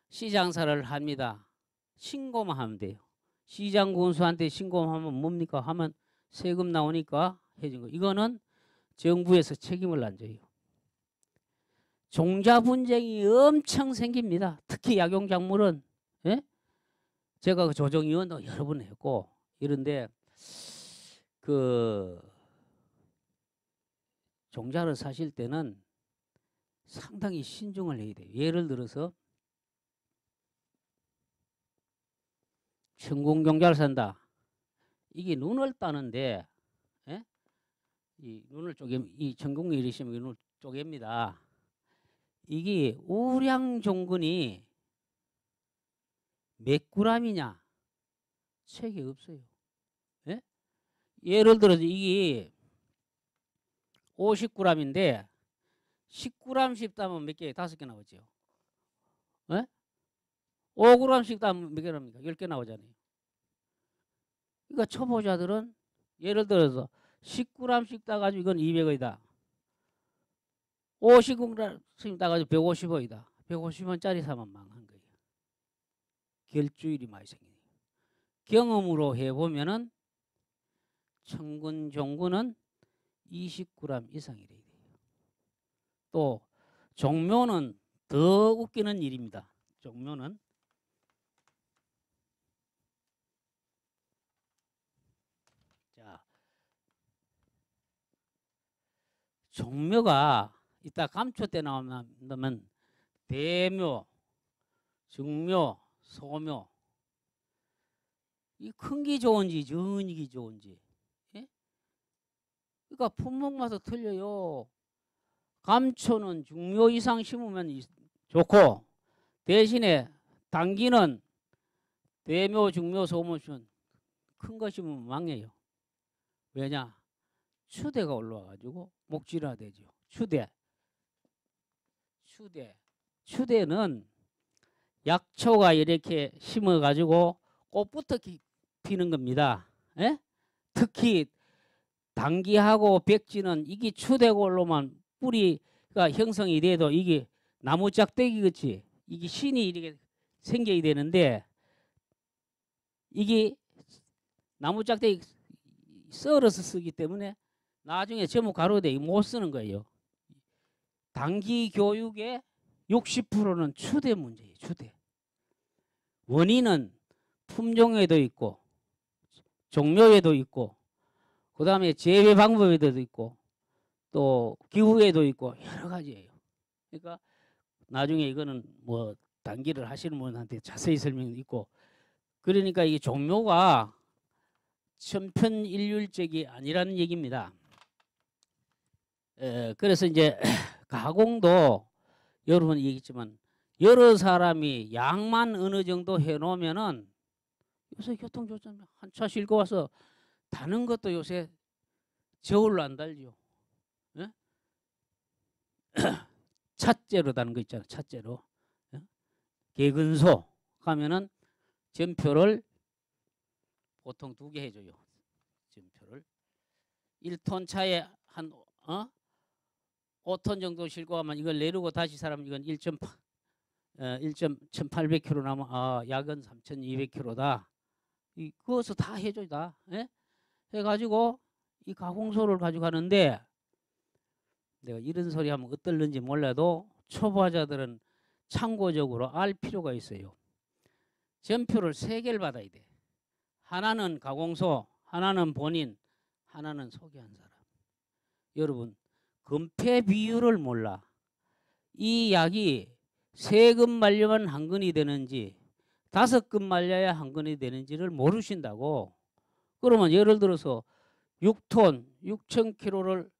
시장사를 합니다. 신고만 하면 돼요. 시장 군수한테 신고하면 뭡니까? 하면 세금 나오니까 해준 거. 이거는 정부에서 책임을 안 져요. 종자 분쟁이 엄청 생깁니다. 특히 약용작물은. 예? 제가 그 조정위원도 여러 번 했고 이런데 그 종자를 사실 때는 상당히 신중을 해야 돼요. 예를 들어서 천공종자를 산다. 이게 눈을 따는데, 예? 이 눈을 이 천공이 이러시면 이 눈을 쪼갭니다. 이게 우량종근이 몇 g이냐? 책이 없어요. 예? 예를 들어서 이게 50g인데 10g씩 따면 몇 개? 5개 나오죠. 예? 5g씩 따면 몇 개 나옵니까? 10개 나오잖아요. 그러니까 초보자들은 예를 들어서 10g씩 따가지고 이건 200원이다. 50g 따가지고 150원이다. 150원짜리 사면 망한 거예요. 결주일이 많이 생겨요. 경험으로 해보면은 천근 종근은 20g 이상이 돼야 돼요. 또 종묘는 더 웃기는 일입니다. 종묘는 자 종묘가 이따 감초 때 나오면 대묘, 증묘, 소묘 이 큰 게 좋은지 적은 게 좋은지 예? 그러니까 품목마다 틀려요. 감초는 중묘 이상 심으면 좋고 대신에 당기는 대묘, 중묘, 소묘 심으면 큰 거 심으면 망해요. 왜냐? 추대가 올라와가지고 목질화되죠. 추대는 약초가 이렇게 심어가지고 꽃부터 피는 겁니다. 예? 특히 당기하고 백지는 이게 추대골로만 뿌리가 형성이 돼도 이게 나무 짝대기 같이 이게 신이 이렇게 생겨야 되는데 이게 나무 짝대기 썰어서 쓰기 때문에 나중에 전부 가로대 못 쓰는 거예요. 단기 교육의 60%는 추대 문제예요. 추대. 원인은 품종에도 있고 종묘에도 있고 그 다음에 재배 방법에도 있고 또 기후에도 있고 여러 가지예요. 그러니까 나중에 이거는 뭐 단기를 하시는 분한테 자세히 설명이 있고 그러니까 이 종묘가 천편일률적이 아니라는 얘기입니다. 그래서 이제 가공도 여러분 얘기했지만 여러 사람이 양만 어느 정도 해놓으면은 요새 교통조정 한 차 싣고 와서 다는 것도 요새 저울로 안 달죠. 예? 찻째로 다는 거 있잖아. 찻째로. 예? 개근소 가면은 전표를 보통 2개 해줘요. 전표를 1톤 차에 한 5톤 정도 싣고 가면 이걸 내리고 다시 사람 이건 1,800km 나면 약은 3,200km다. 그것을 다 해줘야 다. 예? 해가지고 이 가공소를 가지고 가는데 내가 이런 소리 하면 어떨는지 몰라도 초보자들은 참고적으로 알 필요가 있어요. 전표를 3개를 받아야 돼. 하나는 가공소, 하나는 본인, 하나는 소개한 사람. 여러분 금폐 비율을 몰라. 이 약이 3금 말려면 한 근이 되는지 5금 말려야 한 근이 되는지를 모르신다고. 그러면 예를 들어서 6톤 6,000kg를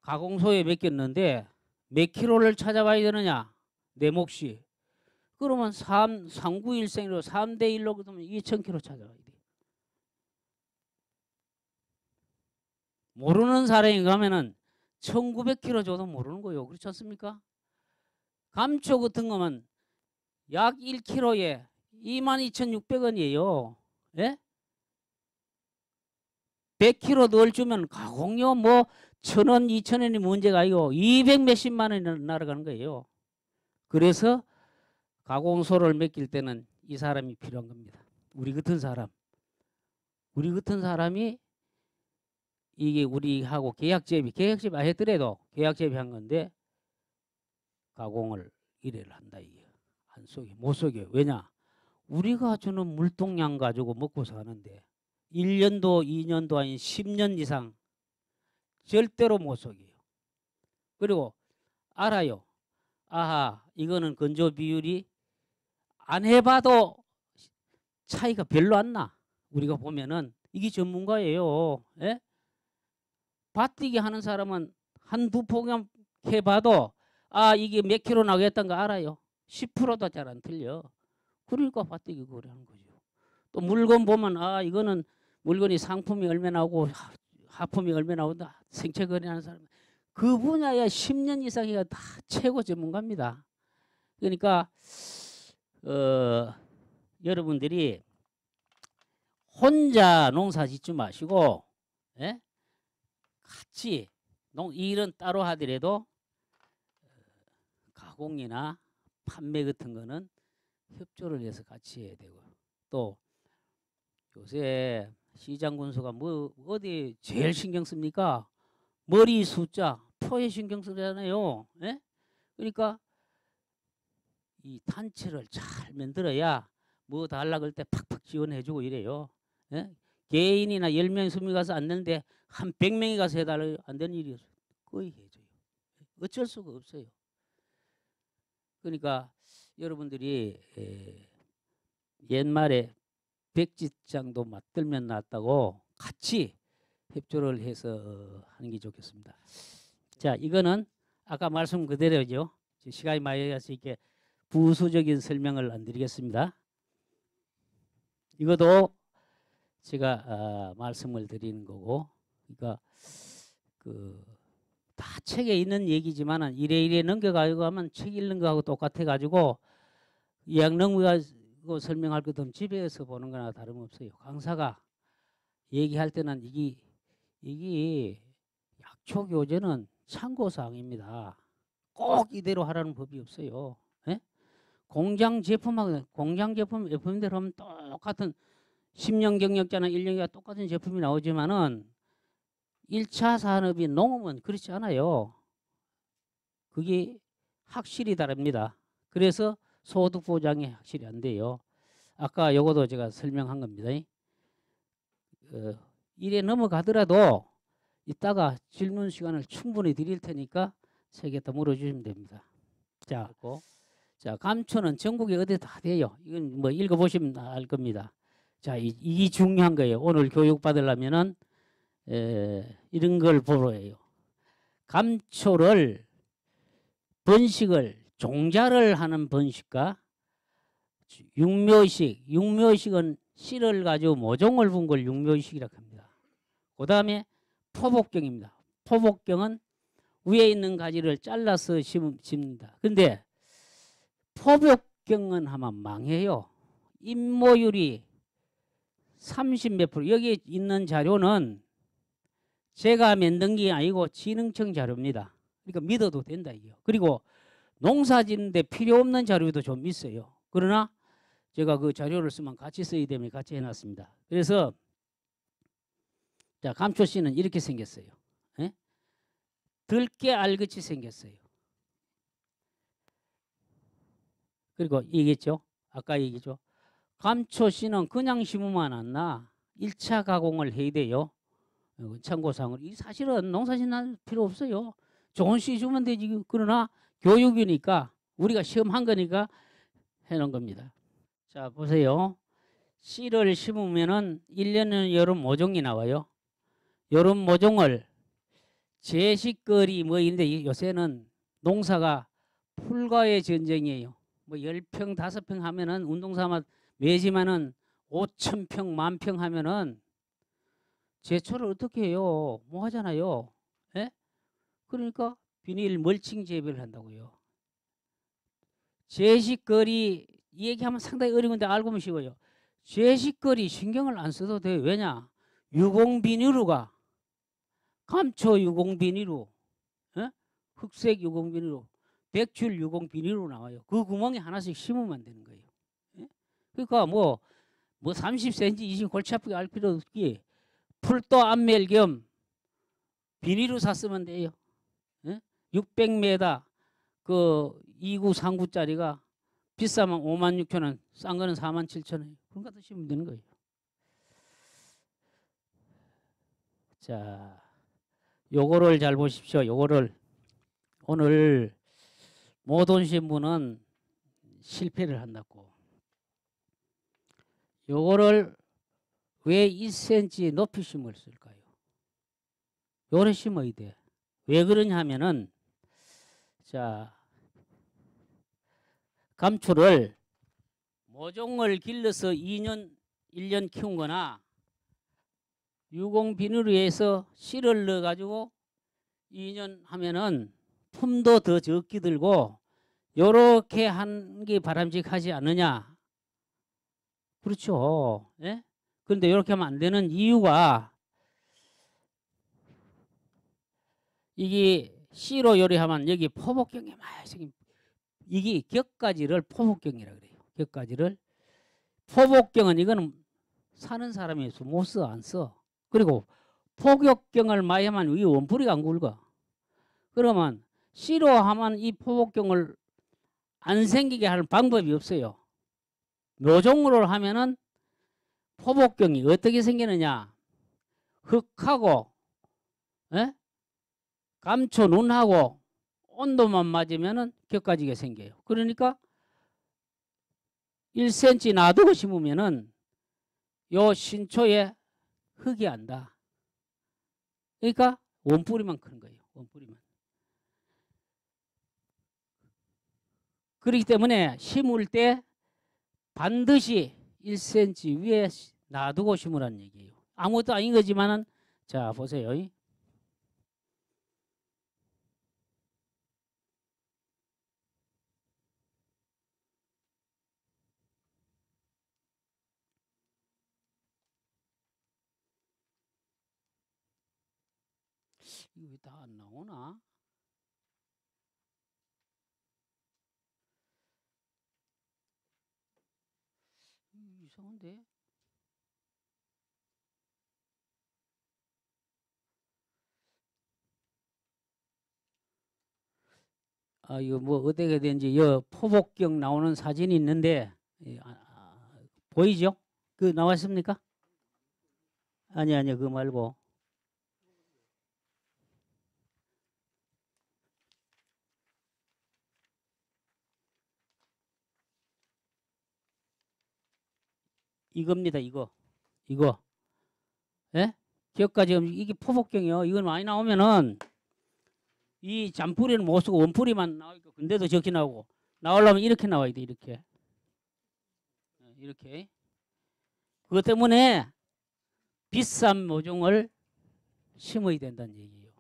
가공소에 맡겼는데 몇 킬로를 찾아봐야 되느냐? 내 몫이. 그러면 391생으로 3대 1로 그러면 2,000kg 찾아가야 돼. 모르는 사람이 가면은 1,900kg 줘도 모르는 거예요. 그렇지 않습니까? 감초 같은 거면 약 1kg에 22,600원이에요. 예? 100kg 넣을 주면 가공료 뭐 1,000원, 2,000원이 문제가 아니고 200 몇십만 원이 날아가는 거예요. 그래서 가공소를 맡길 때는 이 사람이 필요한 겁니다. 우리 같은 사람이 이게 우리하고 계약제비 안 했더라도 계약제비 한 건데 가공을 일회를 한다 이게. 안 속여, 못 속여. 왜냐? 우리가 주는 물동량 가지고 먹고 사는데 1년도 2년도 아닌 10년 이상 절대로 못 속여요. 그리고 알아요. 아하, 이거는 건조 비율이 안 해봐도 차이가 별로 안 나. 우리가 보면은 이게 전문가예요. 예? 밭뛰기 하는 사람은 한두 포경 해봐도 아 이게 몇 킬로 나겠다는 거 알아요. 10%도 잘 안 틀려. 그러니까 밭뛰기 거래하는 거죠. 또 물건 보면 아 이거는 물건이 상품이 얼마 나오고 하품이 얼마 나온다. 생체 거래하는 사람 그 분야에 10년 이상이가 다 최고 전문가입니다. 그러니까 여러분들이 혼자 농사 짓지 마시고 예? 같이 일은 따로 하더라도 가공이나 판매 같은 거는 협조를 해서 같이 해야 되고 또 요새 시장 군수가 뭐 어디 제일 신경 씁니까? 머리 숫자 표에 신경 쓰잖아요. 예? 그러니까 이 단체를 잘 만들어야 뭐 달라고 할 때 팍팍 지원해주고 이래요. 예? 개인이나 10명, 20명 가서 안 되는데 한 100명이 가서 해달라고 안 되는 일이 거의 해줘요. 어쩔 수가 없어요. 그러니까 여러분들이 옛말에 백지장도 맞들면 낫다고 같이 협조를 해서 하는 게 좋겠습니다. 자, 이거는 아까 말씀 그대로죠. 시간이 많이 가서 이렇게 부수적인 설명을 안 드리겠습니다. 이것도 제가 말씀을 드리는 거고, 그러니까 다 책에 있는 얘기지만은 이래 넘겨가지고 하면 책 읽는 거하고 똑같아 가지고 이양 넘겨가지고 설명할 것 없으면 집에서 보는 거나 다름없어요. 강사가 얘기할 때는 이게 약초 교재는 참고 사항입니다. 꼭 이대로 하라는 법이 없어요. 예? 공장 제품 제품대로 하면 똑같은 10년 경력자나 1년가 똑같은 제품이 나오지만은 1차 산업이 농업은 그렇지 않아요. 그게 확실히 다릅니다. 그래서 소득 보장이 확실히 안 돼요. 아까 요거도 제가 설명한 겁니다. 이래 넘어가더라도 이따가 질문 시간을 충분히 드릴 테니까 책에다 물어주시면 됩니다. 자, 감초는 전국에 어디 다 돼요. 이건 뭐 읽어보시면 알 겁니다. 자, 이 중요한 거예요. 오늘 교육 받으려면은 이런 걸 보러 해요. 감초를 번식을 종자를 하는 번식과 육묘식은 씨를 가지고 모종을 분 걸 육묘식이라고 합니다. 그 다음에 포복경입니다. 포복경은 위에 있는 가지를 잘라서 심는다. 근데 포복경은 하면 망해요. 잎모율이 30 몇 프로. 여기 있는 자료는 제가 만든 게 아니고 진흥청 자료입니다. 그러니까 믿어도 된다 이게요. 그리고 농사 짓는데 필요 없는 자료도 좀 있어요. 그러나 제가 그 자료를 쓰면 같이 써야 되면 같이 해놨습니다. 그래서 자, 감초씨는 이렇게 생겼어요. 예? 들깨 알같이 생겼어요. 그리고 얘기했죠. 아까 얘기죠. 감초씨는 그냥 심으면 안 나. 1차 가공을 해야 돼요. 참고사항으로. 이 사실은 농사 짓는 필요 없어요. 좋은 씨 주면 되지. 그러나 교육이니까 우리가 시험한 거니까 해놓은 겁니다. 자, 보세요. 씨를 심으면은 1년은 여름 모종이 나와요. 여름 모종을 제식거리 뭐 있는데 요새는 농사가 풀과의 전쟁이에요. 뭐 10평, 5평 하면은 운동삼아 매지만은 5,000평, 10,000평 하면은 제초를 어떻게 해요? 뭐 하잖아요. 예? 그러니까 비닐 멀칭 재배를 한다고요. 제식거리 이 얘기하면 상당히 어려운데 알고 보면 쉬워요. 제식거리 신경을 안 써도 돼요. 왜냐? 유공비닐루가 감초 유공 비닐로, 흑색 유공 비닐로, 백출 유공 비닐로 나와요. 그 구멍에 하나씩 심으면 되는 거예요. 예? 그러니까 뭐 30cm, 20cm 골치 아프게 할 필요 없기 풀도 안멜 겸 비닐로 샀으면 돼요. 600m 그 2구, 3구짜리가 비싸면 56,000원, 싼 거는 47,000원. 그런 거 드시면 되는 거예요. 자, 요거를 잘 보십시오. 요거를 오늘 못 오신 분은 실패를 한다고. 요거를 왜 1cm 높이 심었을까요? 요래 심어야 돼. 왜 그러냐 하면은, 자, 감초를 모종을 길러서 2년, 1년 키운 거나 유공 비닐로 해서 씨를 넣어가지고 2년 하면은 품도 더 적게 들고 요렇게 한 게 바람직하지 않느냐. 그렇죠. 예? 그런데 이렇게 하면 안 되는 이유가 이게 씨로 요리하면 여기 포복경이 많이 생깁니다. 이게 격가지를 포복경이라 그래요. 격가지를. 포복경은 이거는 사는 사람이 못 써, 안 써. 그리고 포격경을 많이 하면 이 원뿌리가 안 굵어. 그러면 씨로 하면 이 포복경을 안 생기게 하는 방법이 없어요. 묘종으로 하면은 포복경이 어떻게 생기느냐. 흙하고 감초 눈하고 온도만 맞으면은 격가지게 생겨요. 그러니까 1cm 놔두고 심으면은 요 신초에 흙이 안다. 그러니까 원뿌리만 크는 거예요. 원뿌리만. 그렇기 때문에 심을 때 반드시 1cm 위에 놔두고 심으라는 얘기예요. 아무것도 아닌 거지만은 자 보세요. 이거 다 안 나오나? 이상한데? 아 이거 뭐 어떻게 된지 여 포복경 나오는 사진이 있는데 보이죠? 그 나왔습니까? 아니 그거 말고 이겁니다. 이거 예? 기억까지 이게 포복경이요. 이건 많이 나오면은 이 잔뿌리는 못 쓰고 원뿌리만 나오니까 근데도 적게 나오고 나오려면 이렇게 나와야 돼. 이렇게 그것 때문에 비싼 모종을 심어야 된다는 얘기예요.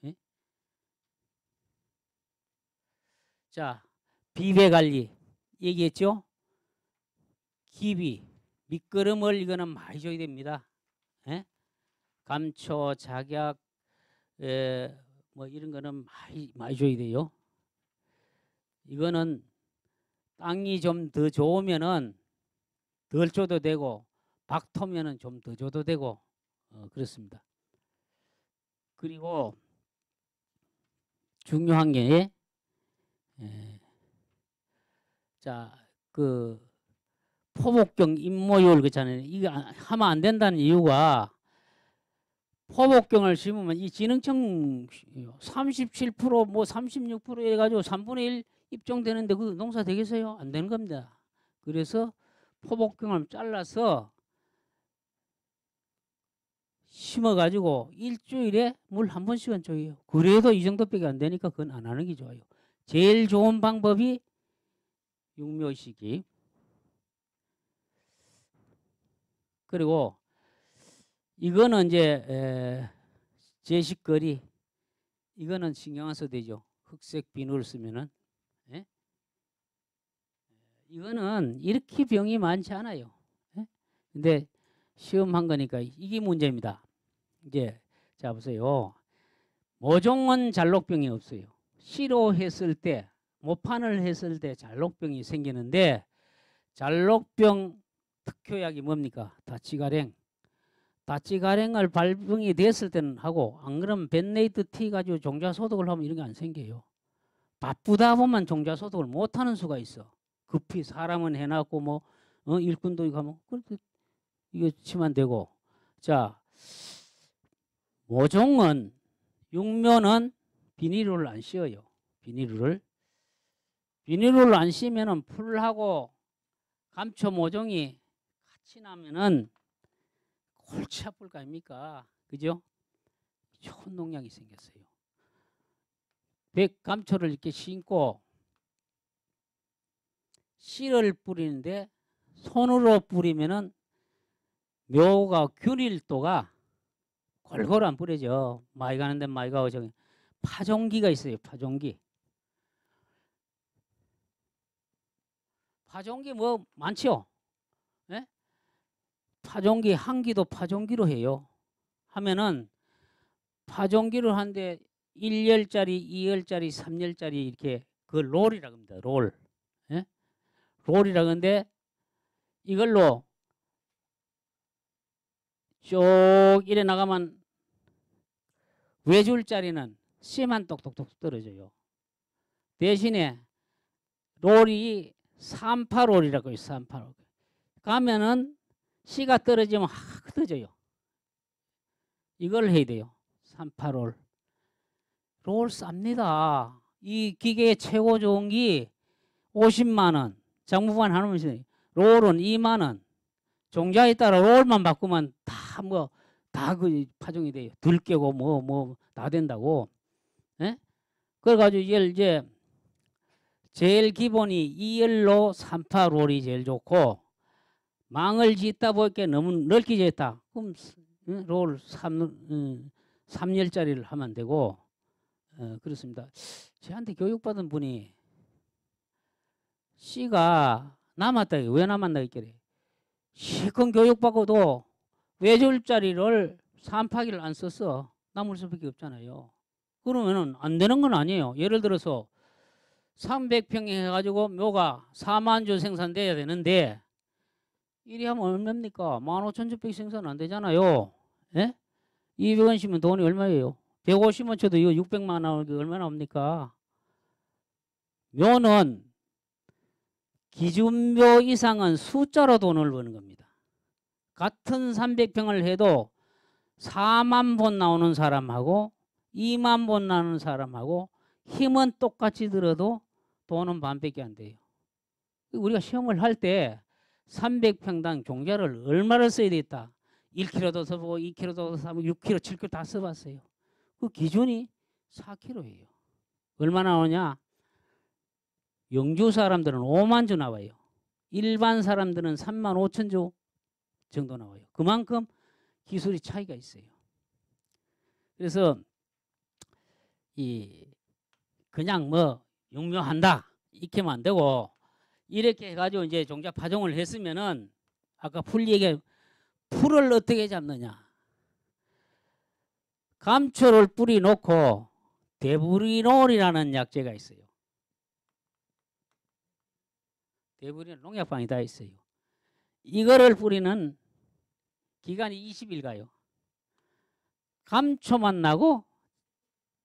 예? 자 비배관리 얘기했죠. 기비 밑거름을 이거는 많이 줘야 됩니다. 예? 감초 작약 뭐 이런 거는 많이 줘야 돼요. 이거는 땅이 좀 더 좋으면은 덜 줘도 되고 박토면은 좀 더 줘도 되고 그렇습니다. 그리고 중요한 게 자 그 포복경 임모율 그잖아요. 이거 하면 안 된다는 이유가 포복경을 심으면 이 진흥청 37%뭐 36% 해가지고 3분의 1 입종되는데 그 농사 되겠어요? 안 되는 겁니다. 그래서 포복경을 잘라서 심어가지고 일주일에 물 한 번씩은 줘요. 그래도 이 정도밖에 안 되니까 그건 안 하는 게 좋아요. 제일 좋은 방법이 육묘시기. 그리고 이거는 이제 제식거리 이거는 신경 안 써도 되죠. 흑색 비누를 쓰면은 예? 이거는 이렇게 병이 많지 않아요. 예? 근데 시험한 거니까 이게 문제입니다. 이제 자 보세요. 모종은 잘록병이 없어요. 씨로 했을 때, 모판을 했을 때 잘록병이 생기는데 잘록병 특효약이 뭡니까? 다치가랭. 다치가랭을 발병이 됐을 때는 하고, 안 그러면 벤네이트 티 가지고 종자소독을 하면 이런 게 안 생겨요. 바쁘다 보면 종자소독을 못하는 수가 있어. 급히 사람은 해놨고 뭐 일꾼도 가면 이거 치면 되고. 자, 모종은 육묘는 비닐을 안 씌워요. 비닐을 안 씌우면은 풀하고 감초 모종이 같이 나면은 골치 아플 거 아닙니까? 그죠? 좋은 농약이 생겼어요. 백감초를 이렇게 심고 씨를 뿌리는데 손으로 뿌리면은 묘가 균일도가 골고루 안 뿌려져. 많이 가는데 많이 가고 저기 파종기가 있어요. 파종기 뭐 많죠? 예? 파종기 한기도 파종기로 해요. 하면은 파종기를 하는데 1열짜리, 2열짜리, 3열짜리 이렇게 그 롤이라고 합니다. 롤. 예? 롤이라고 하는데 이걸로 쭉 이래 나가면 외줄짜리는 씨만 똑똑똑 떨어져요. 대신에 롤이 3파롤이라고 해요. 3파롤. 가면은 씨가 떨어지면 확 떨어져요. 이걸 해야 돼요. 3파롤. 롤 쌉니다. 이 기계의 최고 좋은 게 50만 원. 장무반 하는 분이 롤은 2만 원. 종자에 따라 롤만 바꾸면 다 그 파종이 돼요. 들깨고 뭐 다 된다고. 예? 그래가지고 이제 제일 기본이 2열로 3파 롤이 제일 좋고, 망을 짓다 보니까 너무 넓게 짓다. 그럼 롤 3열짜리를 하면 되고, 그렇습니다. 저한테 교육받은 분이 씨가 남았다. 왜 남았나 했길래 실컷 교육받고도 외줄짜리를 3파기를 안 썼어. 남을 수밖에 없잖아요. 그러면은 안 되는 건 아니에요. 예를 들어서 300평 해가지고 묘가 4만 주 생산돼야 되는데 이리 하면 얼마입니까? 15,000주밖에 생산 안 되잖아요. 예? 200원씩면 돈이 얼마예요? 150원 쳐도 이거 600만 원 얼마나 옵니까? 묘는 기준묘 이상은 숫자로 돈을 버는 겁니다. 같은 300평을 해도 4만 본 나오는 사람하고 2만 본 나오는 사람하고 힘은 똑같이 들어도 돈은 반밖에 안 돼요. 우리가 시험을 할 때 300평당 종자를 얼마를 써야 되겠다. 1kg도 써보고 2kg도 써보고 6kg, 7kg 다 써봤어요. 그 기준이 4kg예요. 얼마 나오냐? 영주 사람들은 5만 주 나와요. 일반 사람들은 3만 5천 주 정도 나와요. 그만큼 기술이 차이가 있어요. 그래서 그냥 뭐 육묘한다 이렇게만 안 되고 이렇게 해가지고 이제 종자 파종을 했으면은 아까 풀 얘기 풀을 어떻게 잡느냐? 감초를 뿌리 놓고 데브리놀이라는 약재가 있어요. 데브리놀 농약방이 다 있어요. 이거를 뿌리는 기간이 20일 가요. 감초만 나고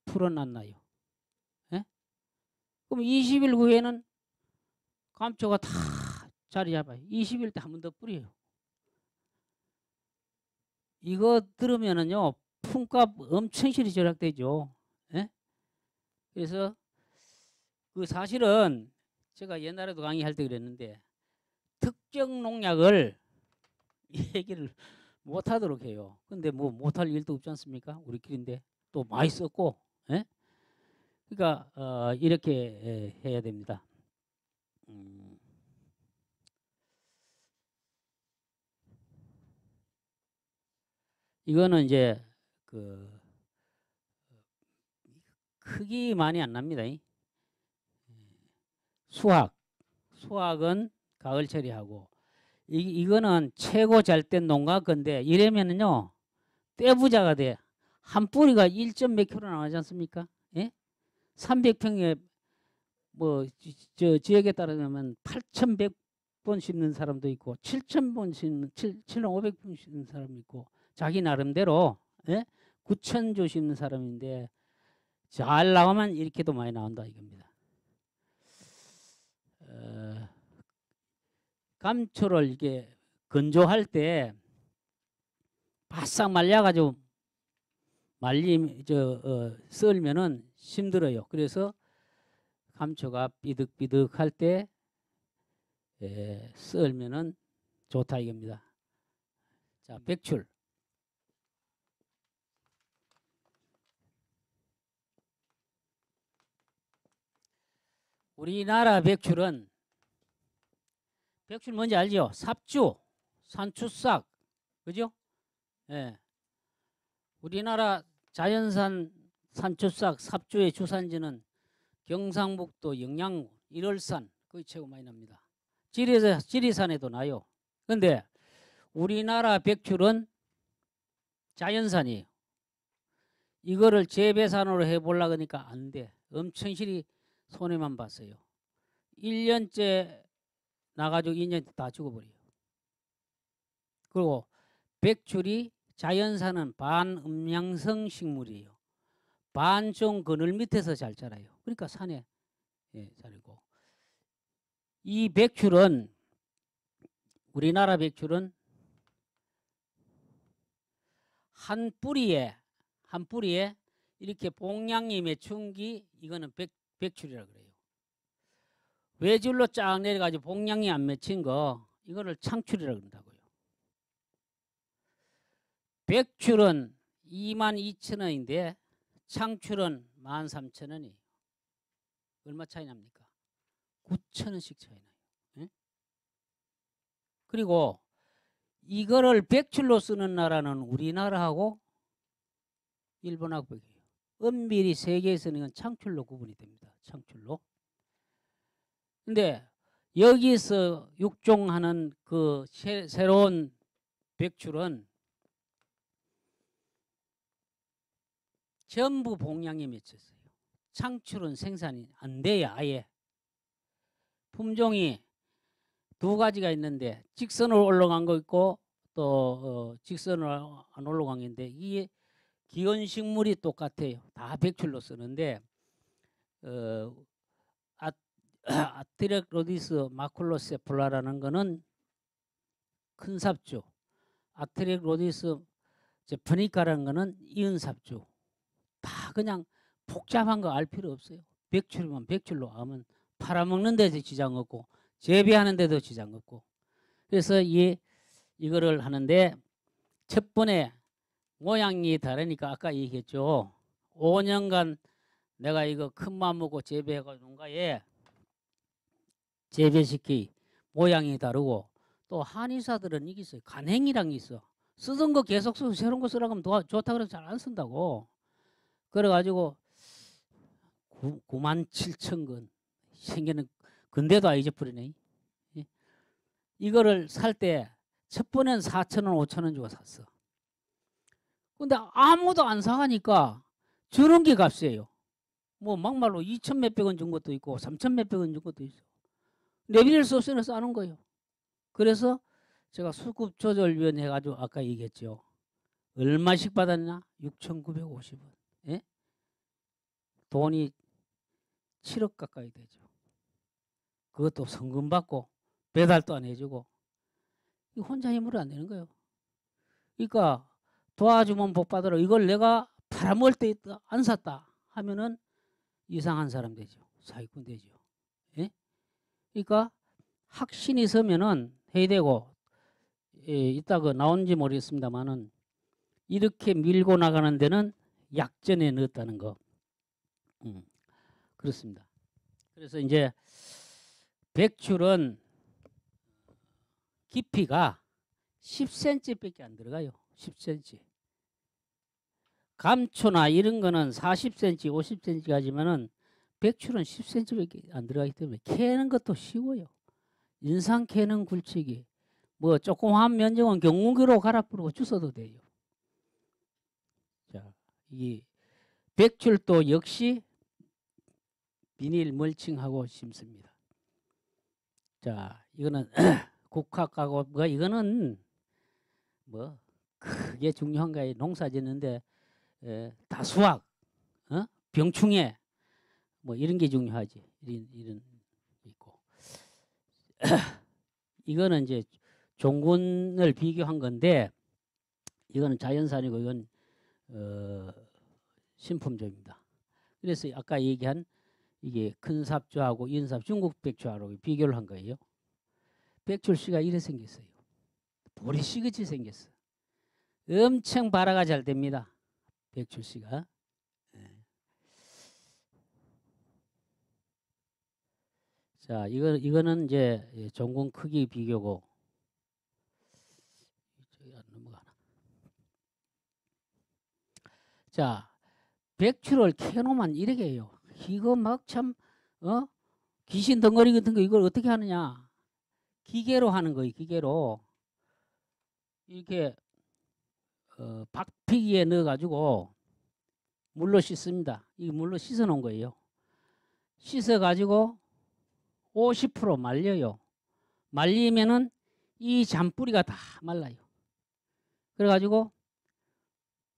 풀은 안 나요. 예? 그럼 20일 후에는 감초가 다 자리 잡아요. 20일 때 한 번 더 뿌려요. 이거 들으면은요 품값 엄청 실이 절약되죠. 예? 그래서 그 사실은 제가 옛날에도 강의할 때 그랬는데 특정 농약을 얘기를 못하도록 해요. 근데 뭐 못할 일도 없지 않습니까? 우리끼리인데 또 많이 썼고, 예? 그러니까 이렇게 해야 됩니다. 이거는 이제 그 크기 많이 안 납니다. 수확은 가을철이 하고 이거는 최고 잘 된 농가 건데 이러면은요 떼부자가 돼. 한 뿌리가 1점 몇 킬로 나가지 않습니까? 예? 300평에 뭐 저 지역에 따르면 8,100번 심는 사람도 있고 7,000번 심는 7,500번 심는 사람이 있고 자기 나름대로 예? 9,000조 심는 사람인데 잘 나오면 이렇게도 많이 나온다 이겁니다. 감초를 이게 건조할 때 바싹 말려가지고 썰면은 힘들어요. 그래서 감초가 삐득삐득할 때 썰면은 좋다 이겁니다. 자, 백출. 우리나라 백출 뭔지 알죠? 삽주, 산추싹, 그죠? 예. 우리나라 자연산 산추싹, 삽주의 주산지는 경상북도 영양 일월산 거의 최고 많이 납니다. 지리산에도 나요. 그런데 우리나라 백출은 자연산이에요. 이거를 재배산으로 해보려고 하니까 안 돼. 엄청 실이 손해만 봤어요. 1년째 나가지고 2년째 다 죽어버려요. 그리고 백출이 자연산은 반음양성 식물이에요. 반종 그늘 밑에서 잘 자라요. 그러니까 산에 자라고. 이 백출은 우리나라 백출은 한 뿌리에 이렇게 봉양이 맺힌 게 이거는 백출이라고 그래요. 외줄로 쫙 내려가지고 봉양이 안 맺힌 거 이거를 창출이라고 그런다고요. 백출은 22,000원인데 창출은 13,000원이에요. 얼마 차이 납니까? 9,000원씩 차이 나요. 예? 그리고 이거를 백출로 쓰는 나라는 우리나라하고 일본하고 비교해요. 엄밀히 세계에서는 이건 창출로 구분이 됩니다. 창출로. 근데 여기서 육종하는 그 새로운 백출은 전부 봉양에 맺혔어요. 창출은 생산이 안 돼요. 아예. 품종이 두 가지가 있는데 직선으로 올라간 거 있고 또 직선으로 안 올라간 게 있는데 이게 기원식물이 똑같아요. 다 백출로 쓰는데 아트렉로디스 마쿨로세플라라는 거는 큰 삽주, 아트렉로디스 제프니카라는 거는 이은 삽주. 다 그냥 복잡한 거 알 필요 없어요. 백출이면 백출로 하면 팔아먹는 데도 지장 없고 재배하는 데도 지장 없고. 그래서 이거를 하는데 첫 번에 모양이 다르니까 아까 얘기했죠. 5년간 내가 이거 큰 맘 먹고 재배해가지고 농가에 재배시키 모양이 다르고 또 한의사들은 이게 있어요. 간행이란 게 있어. 쓰던 거 계속 쓰고 새로운 거 쓰라고 하면 좋다 그래서 잘 안 쓴다고. 그래가지고 97,000건 생기는 근데도 잊어버리네. 이거를 살 때 첫 번엔 4,000원, 5,000원 주고 샀어. 근데 아무도 안 사가니까 저런 게 값이에요. 뭐 막말로 2,000 몇백 원 준 것도 있고 3,000 몇백 원 준 것도 있어. 내비를 소스를 싸는 거예요. 그래서 제가 수급 조절위원회 해가지고 아까 얘기했죠. 얼마씩 받았냐? 6,950원. 예? 돈이 7억 가까이 되죠. 그것도 성금 받고 배달도 안 해주고 혼자 힘으로 안 되는 거예요. 그러니까 도와주면 복 받으라. 이걸 내가 팔아먹을 때 안 샀다 하면은 이상한 사람 되죠. 사기꾼 되죠. 예? 그러니까 확신이 서면은 해야 되고 이따 그 나온지 모르겠습니다만은 이렇게 밀고 나가는 데는 약전에 넣었다는 거. 그렇습니다. 그래서 이제 백출은 깊이가 10cm밖에 안 들어가요. 10cm. 감초나 이런 거는 40cm, 50cm 가지만은 백출은 10cm밖에 안 들어가기 때문에 캐는 것도 쉬워요. 인상 캐는 굴치기. 뭐 조그마한 면적은 경운기로 갈아 뿌리고 주워도 돼요. 자, 이 백출도 역시 비닐 멀칭하고 심습니다. 자, 이거는 국화가고 뭐 이거는 뭐 크게 중요한 거예요. 농사 짓는데 다수학, 병충해 뭐 이런 게 중요하지. 이런 있고 이거는 이제 종군을 비교한 건데 이거는 자연산이고 이건 신품종입니다. 그래서 아까 얘기한 이게 큰 삽주하고 인삽 중국 백주하고 비교를 한 거예요. 백출씨가 이래 생겼어요. 보리씨같이 생겼어. 엄청 발화가 잘 됩니다. 백출씨가. 자, 이거는 이제 종군 크기 비교고. 저기 안 넘어가나. 자, 백출을 캐놓으면 이렇게 해요. 이거 막 참 귀신 덩어리 같은 거 이걸 어떻게 하느냐? 기계로 하는 거예요. 기계로 이렇게 박피기에 넣어가지고 물로 씻습니다. 이 물로 씻어 놓은 거예요. 씻어가지고 50% 말려요. 말리면은 이 잔뿌리가 다 말라요. 그래가지고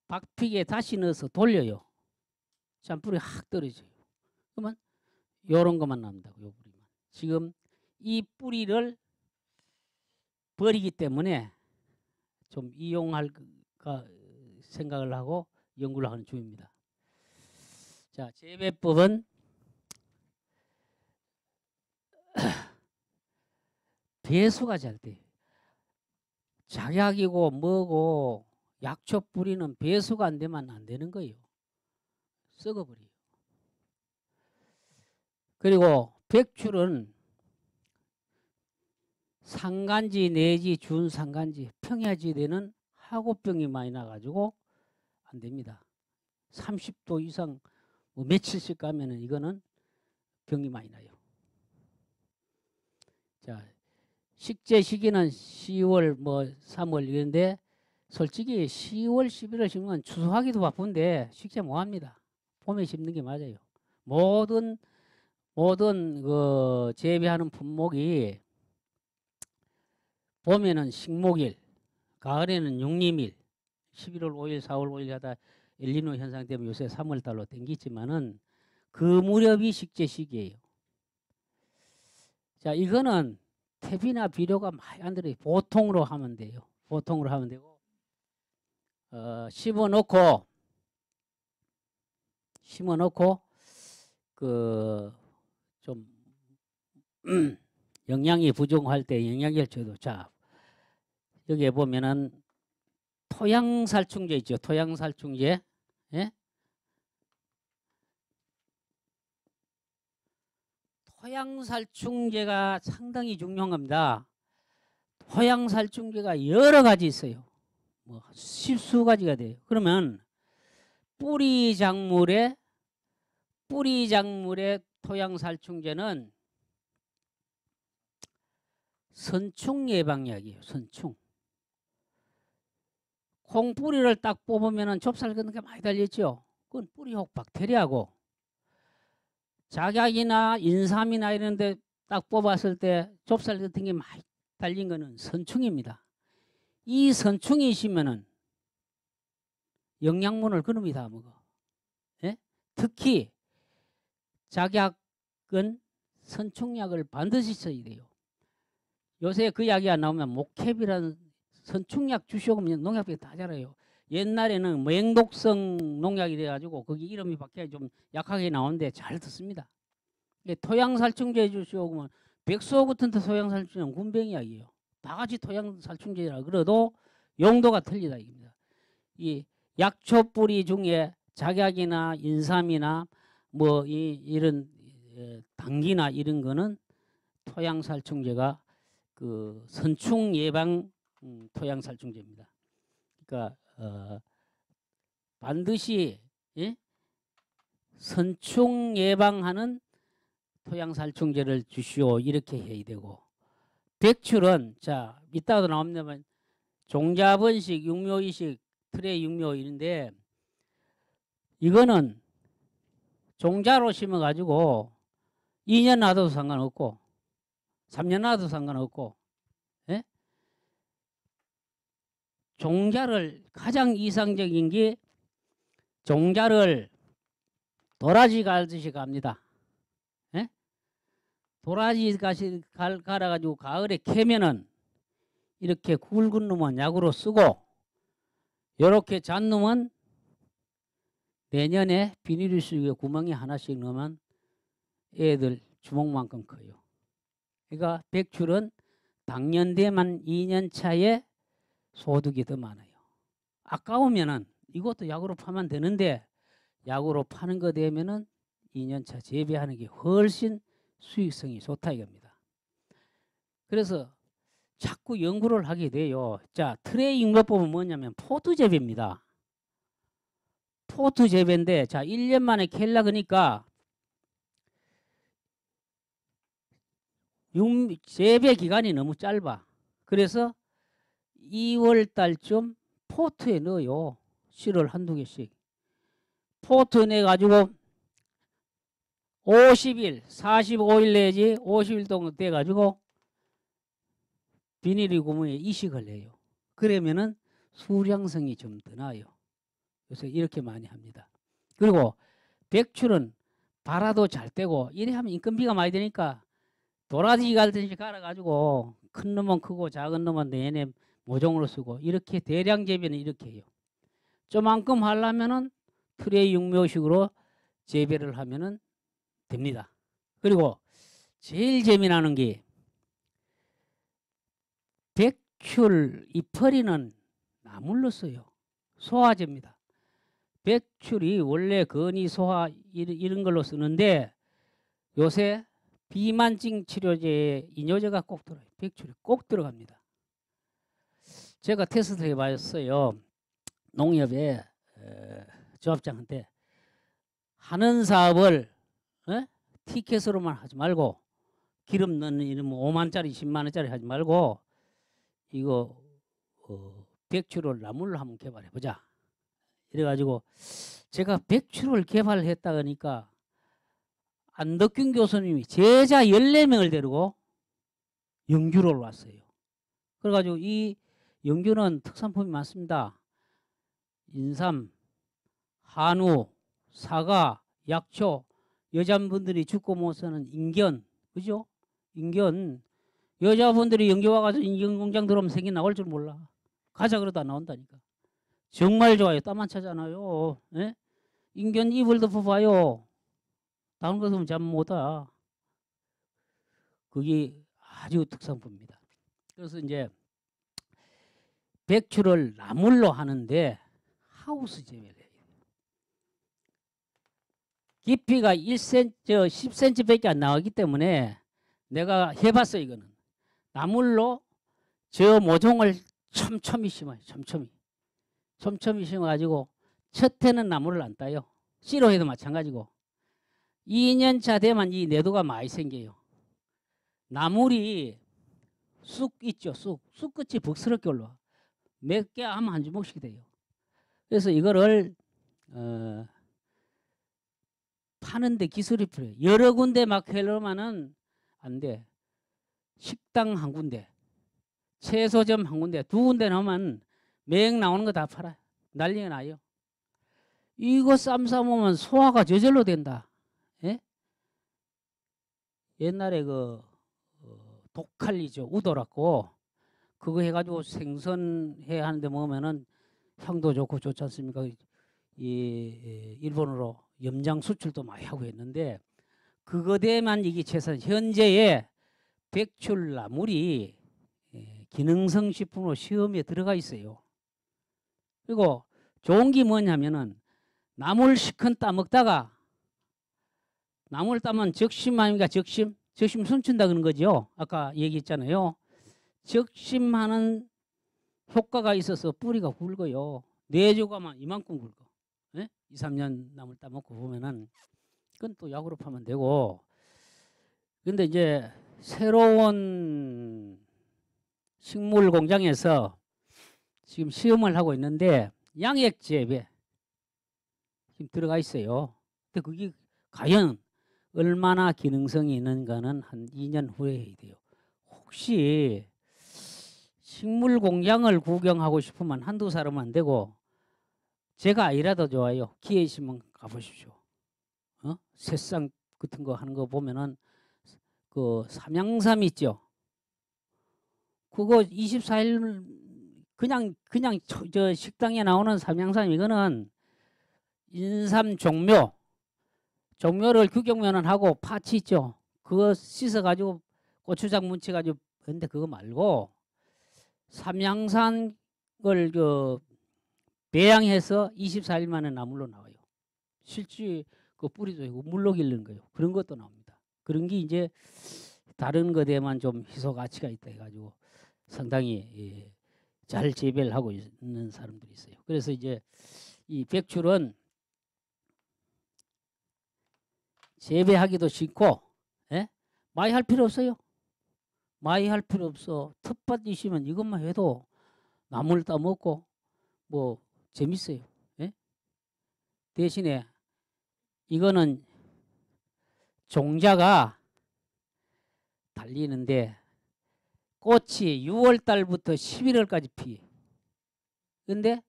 박피기에 다시 넣어서 돌려요. 잔뿌리 확 떨어져요. 그러면 요런 것만 남는다고. 요 뿌리만. 지금 이 뿌리를 버리기 때문에 좀 이용할까 생각을 하고 연구를 하는 중입니다. 자, 재배법은 배수가 잘 돼요. 작약이고 뭐고 약초 뿌리는 배수가 안 되면 안 되는 거예요. 썩어버려요. 그리고 백출은 상간지 내지 준상간지 평야지대는 하고병이 많이 나가지고 안 됩니다. 30도 이상 뭐 며칠씩 가면은 이거는 병이 많이 나요. 자, 식재 시기는 10월 뭐 3월 이런데 솔직히 10월 11월 심으면 추수하기도 바쁜데 식재 못 합니다. 봄에 심는 게 맞아요. 모든 그 재배하는 품목이 봄에는 식목일, 가을에는 육림일, 11월 5일, 4월 5일 하다 엘니노 현상 때문에 요새 3월 달로 땡기지만은 그 무렵이 식재 시기예요. 자, 이거는 퇴비나 비료가 많이 안 들어요. 보통으로 하면 돼요. 보통으로 하면 되고 심어놓고 그 좀 영양이 부족할 때 영양제를 줘도 자 여기에 보면은 토양살충제 있죠. 토양살충제. 예? 토양살충제가 상당히 중요한 겁니다. 토양살충제가 여러 가지 있어요. 뭐 십수 가지가 돼요. 그러면 뿌리작물의 토양살충제는 선충 예방약이에요. 선충. 콩뿌리를 딱 뽑으면 좁쌀 같은 게 많이 달렸죠. 그건 뿌리혹 박테리아고 작약이나 인삼이나 이런 데 딱 뽑았을 때 좁쌀 같은 게 많이 달린 거는 선충입니다. 이 선충이 있으면은 영양분을 그놈이 다 먹어. 예? 특히 작약은 선충약을 반드시 써야 돼요. 요새 그 약이 안 나오면 목캡이라는 선충약 주시오 그러면 농약비 다 자라요. 옛날에는 맹독성 농약이 돼가지고 거기 이름이 바뀌어 좀 약하게 나오는데 잘 듣습니다. 토양살충제 주시오 그러면 백소 같은 토양살충제는 군뱅이약이에요. 다 같이 토양살충제라 그래도 용도가 틀리다 이겁니다. 이 약초 뿌리 중에 작약이나 인삼이나 뭐 이런 당기나 이런 거는 토양살충제가 그 선충 예방 토양살충제입니다. 그러니까 반드시 선충 예방하는 토양살충제를 주시오 이렇게 해야 되고 백출은 자 이따도 나옵니다만 종자번식, 육묘이식, 틀의 육묘 이런데 이거는 종자로 심어가지고 2년 놔둬도 상관없고 3년 놔둬도 상관없고, 예? 종자를 가장 이상적인 게 종자를 도라지 갈듯이 갑니다. 예? 도라지 갈아가지고 가을에 캐면은 이렇게 굵은 놈은 약으로 쓰고 이렇게 잔 놈은 내년에 비닐유수기에 구멍이 하나씩 넣으면 애들 주먹만큼 커요. 그러니까 백출은 당년대만 2년 차에 소득이 더 많아요. 아까우면은 이것도 약으로 파면 되는데 약으로 파는 거 되면은 2년 차 재배하는 게 훨씬 수익성이 좋다 이겁니다. 그래서 자꾸 연구를 하게 돼요. 자, 트레이 융합법은 뭐냐면 포트 재배입니다. 포트 재배인데, 자, 1년 만에 캘라 그러니까 재배 기간이 너무 짧아. 그래서 2월 달쯤 포트에 넣어요. 씨를 한두 개씩. 포트 내가지고 50일, 45일 내지 50일 동안 돼가지고 비닐이 구멍에 이식을 해요. 그러면은 수량성이 좀 더 나아요. 그래서 이렇게 많이 합니다. 그리고 백출은 발화도 잘 떼고 이래 하면 인건비가 많이 드니까 도라지 갈듯이 갈아가지고 큰 놈은 크고 작은 놈은 내내 모종으로 쓰고 이렇게 대량 재배는 이렇게 해요. 좀만큼 하려면은 트레이 육묘식으로 재배를 하면은 됩니다. 그리고 제일 재미나는 게 백출 이파리는 나물로 써요. 소화제입니다. 백출이 원래 건이 소화 이런 걸로 쓰는데 요새 비만증 치료제에 이뇨제가 꼭 들어요. 백출이 꼭 들어갑니다. 제가 테스트 해봤어요. 농협에 조합장한테 하는 사업을 티켓으로만 하지 말고 기름 넣는 이런 5만짜리 10만원짜리 하지 말고 이거 백출을 나물로 한번 개발해 보자. 이래가지고 제가 백출을 개발했다 그러니까 안덕균 교수님이 제자 14명을 데리고 영주를 왔어요. 그래가지고 이 영주는 특산품이 많습니다. 인삼, 한우, 사과, 약초, 여자분들이 죽고 못 사는 인견, 그죠? 인견. 여자분들이 영주 와가지고 인견 공장 들어오면 생기 나올 줄 몰라. 가자 그러다 나온다니까. 정말 좋아요. 땀 안 차잖아요. 예? 인견 이불 덮어봐요. 다른 것은 잠 못 와. 그게 아주 특산품입니다. 그래서 이제 백출을 나물로 하는데 하우스 재배를 해요. 깊이가 1cm, 10cm밖에 안 나가기 때문에 내가 해봤어요. 이거는 나물로 저 모종을 촘촘히 심어요. 촘촘히 심어가지고 첫 해는 나물을 안 따요. 씨로 해도 마찬가지고 2년 차 되면 이 내도가 많이 생겨요. 나물이 쑥 있죠. 쑥 끝이 벅스럽게 올라와. 몇 개 하면 한 주먹씩 돼요. 그래서 이거를 파는데 기술이 필요해요. 여러 군데 막 해놓으면은 안 돼. 식당 한 군데, 채소점 한 군데, 두 군데 넣으면 맹 나오는 거 다 팔아요. 난리가 나요. 이거 쌈 싸먹으면 소화가 저절로 된다. 예? 옛날에 그 독칼리죠. 우도라고 그거 해가지고 생선회 하는데 먹으면은 향도 좋고 좋지 않습니까? 이 일본으로 염장 수출도 많이 하고 했는데 그거 대만 이게 최선. 현재의 백출나물이 기능성 식품으로 시험에 들어가 있어요. 그리고 좋은 게 뭐냐면은 나물 시큰 따먹다가 나물 따면 적심 아닙니까? 적심 숨춘다 그런 거죠. 아까 얘기했잖아요. 적심하는 효과가 있어서 뿌리가 굵어요. 내조가만 이만큼 굵어. 예? 2, 3년 나물 따먹고 보면은 그건 또 약으로 파면 되고. 근데 이제 새로운 식물 공장에서 지금 시험을 하고 있는데 양액 재배 지금 들어가 있어요. 근데 그게 과연 얼마나 기능성이 있는가는 한 2년 후에 해야 돼요. 혹시 식물 공장을 구경하고 싶으면 한두 사람은 안 되고 제가 아니라도 좋아요. 기회 있으면 가보십시오. 새싹 같은 거 하는 거 보면은 그 삼양삼 있죠. 그거 24일 그냥 저 식당에 나오는 삼양삼 이거는 인삼 종묘를 규격면은 하고 파치 있죠. 그거 씻어 가지고 고추장 뭉쳐 가지고 근데 그거 말고 삼양산을 그 배양해서 24일 만에 나물로 나와요. 실제 그 뿌리도 있고 물로 기르는 거예요. 그런 것도 나옵니다. 그런 게 이제 다른 것에만 좀 희소 가치가 있다 해가지고 상당히 잘 재배를 하고 있는 사람들이 있어요. 그래서 이제 이 백출은 재배하기도 쉽고 많이 할 필요 없어요. 많이 할 필요 없어. 텃밭 있으면 이것만 해도 나물 따먹고 뭐 재밌어요. 대신에 이거는 종자가 달리는데 꽃이 6월 달부터 11월까지 피해. 근데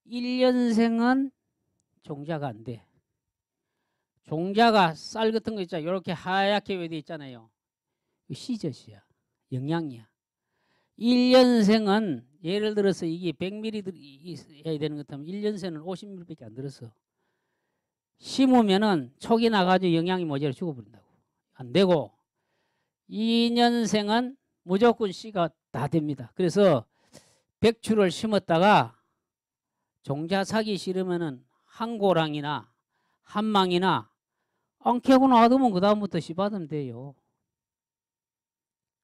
1년생은 종자가 안 돼. 종자가 쌀 같은 거 있잖아요. 이렇게 하얗게 외돼 있잖아요. 씨젖이야. 영양이야. 1년생은 예를 들어서 이게 100ml 해야 되는 것 같으면 1년생은 50ml밖에 안 들었어. 심으면은 촉이 나가지고 영양이 모자라 죽어버린다고. 안 되고 2년생은 무조건 씨가 다 됩니다. 그래서 백추를 심었다가 종자 사기 싫으면은 한고랑이나 한망이나 안 캐고 놔두면 그 다음부터 씨 받으면 돼요.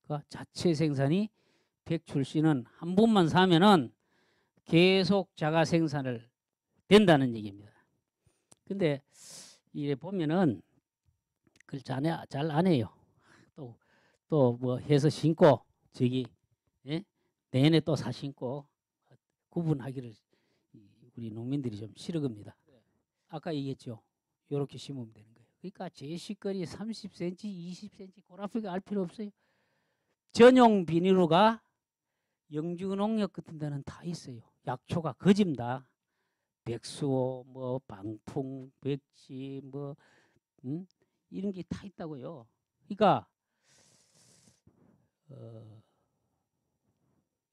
그러니까 자체 생산이 백출씨는 한 번만 사면은 계속 자가 생산을 된다는 얘기입니다. 근데 이래 보면은 그걸 잘 안 해요. 또 뭐 해서 심고 저기 내내 또 사 심고 구분하기를 우리 농민들이 좀 싫어합니다. 아까 얘기했죠. 이렇게 심으면 되는 거예요. 그러니까 제시거리 30cm, 20cm 고라프게 알 필요 없어요. 전용 비닐로가 영주농협 같은 데는 다 있어요. 약초가 거집니다. 백수호, 뭐 방풍, 백지, 뭐 이런 게 다 있다고요. 그러니까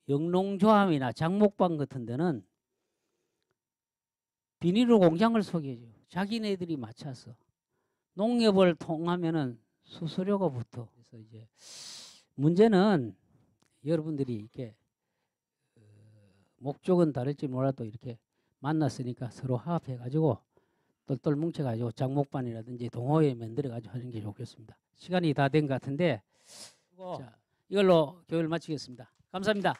영농조합이나 장목방 같은 데는 비닐로 공장을 소개해줘요. 자기네들이 맞춰서 농협을 통하면은 수수료가 붙어. 그래서 이제 문제는 여러분들이 이렇게 목적은 다를지 몰라도 이렇게 만났으니까 서로 화합해가지고 똘똘 뭉쳐가지고 장목반이라든지 동호회 만들어가지고 하는 게 좋겠습니다. 시간이 다 된 것 같은데 자, 이걸로 교육을 마치겠습니다. 감사합니다.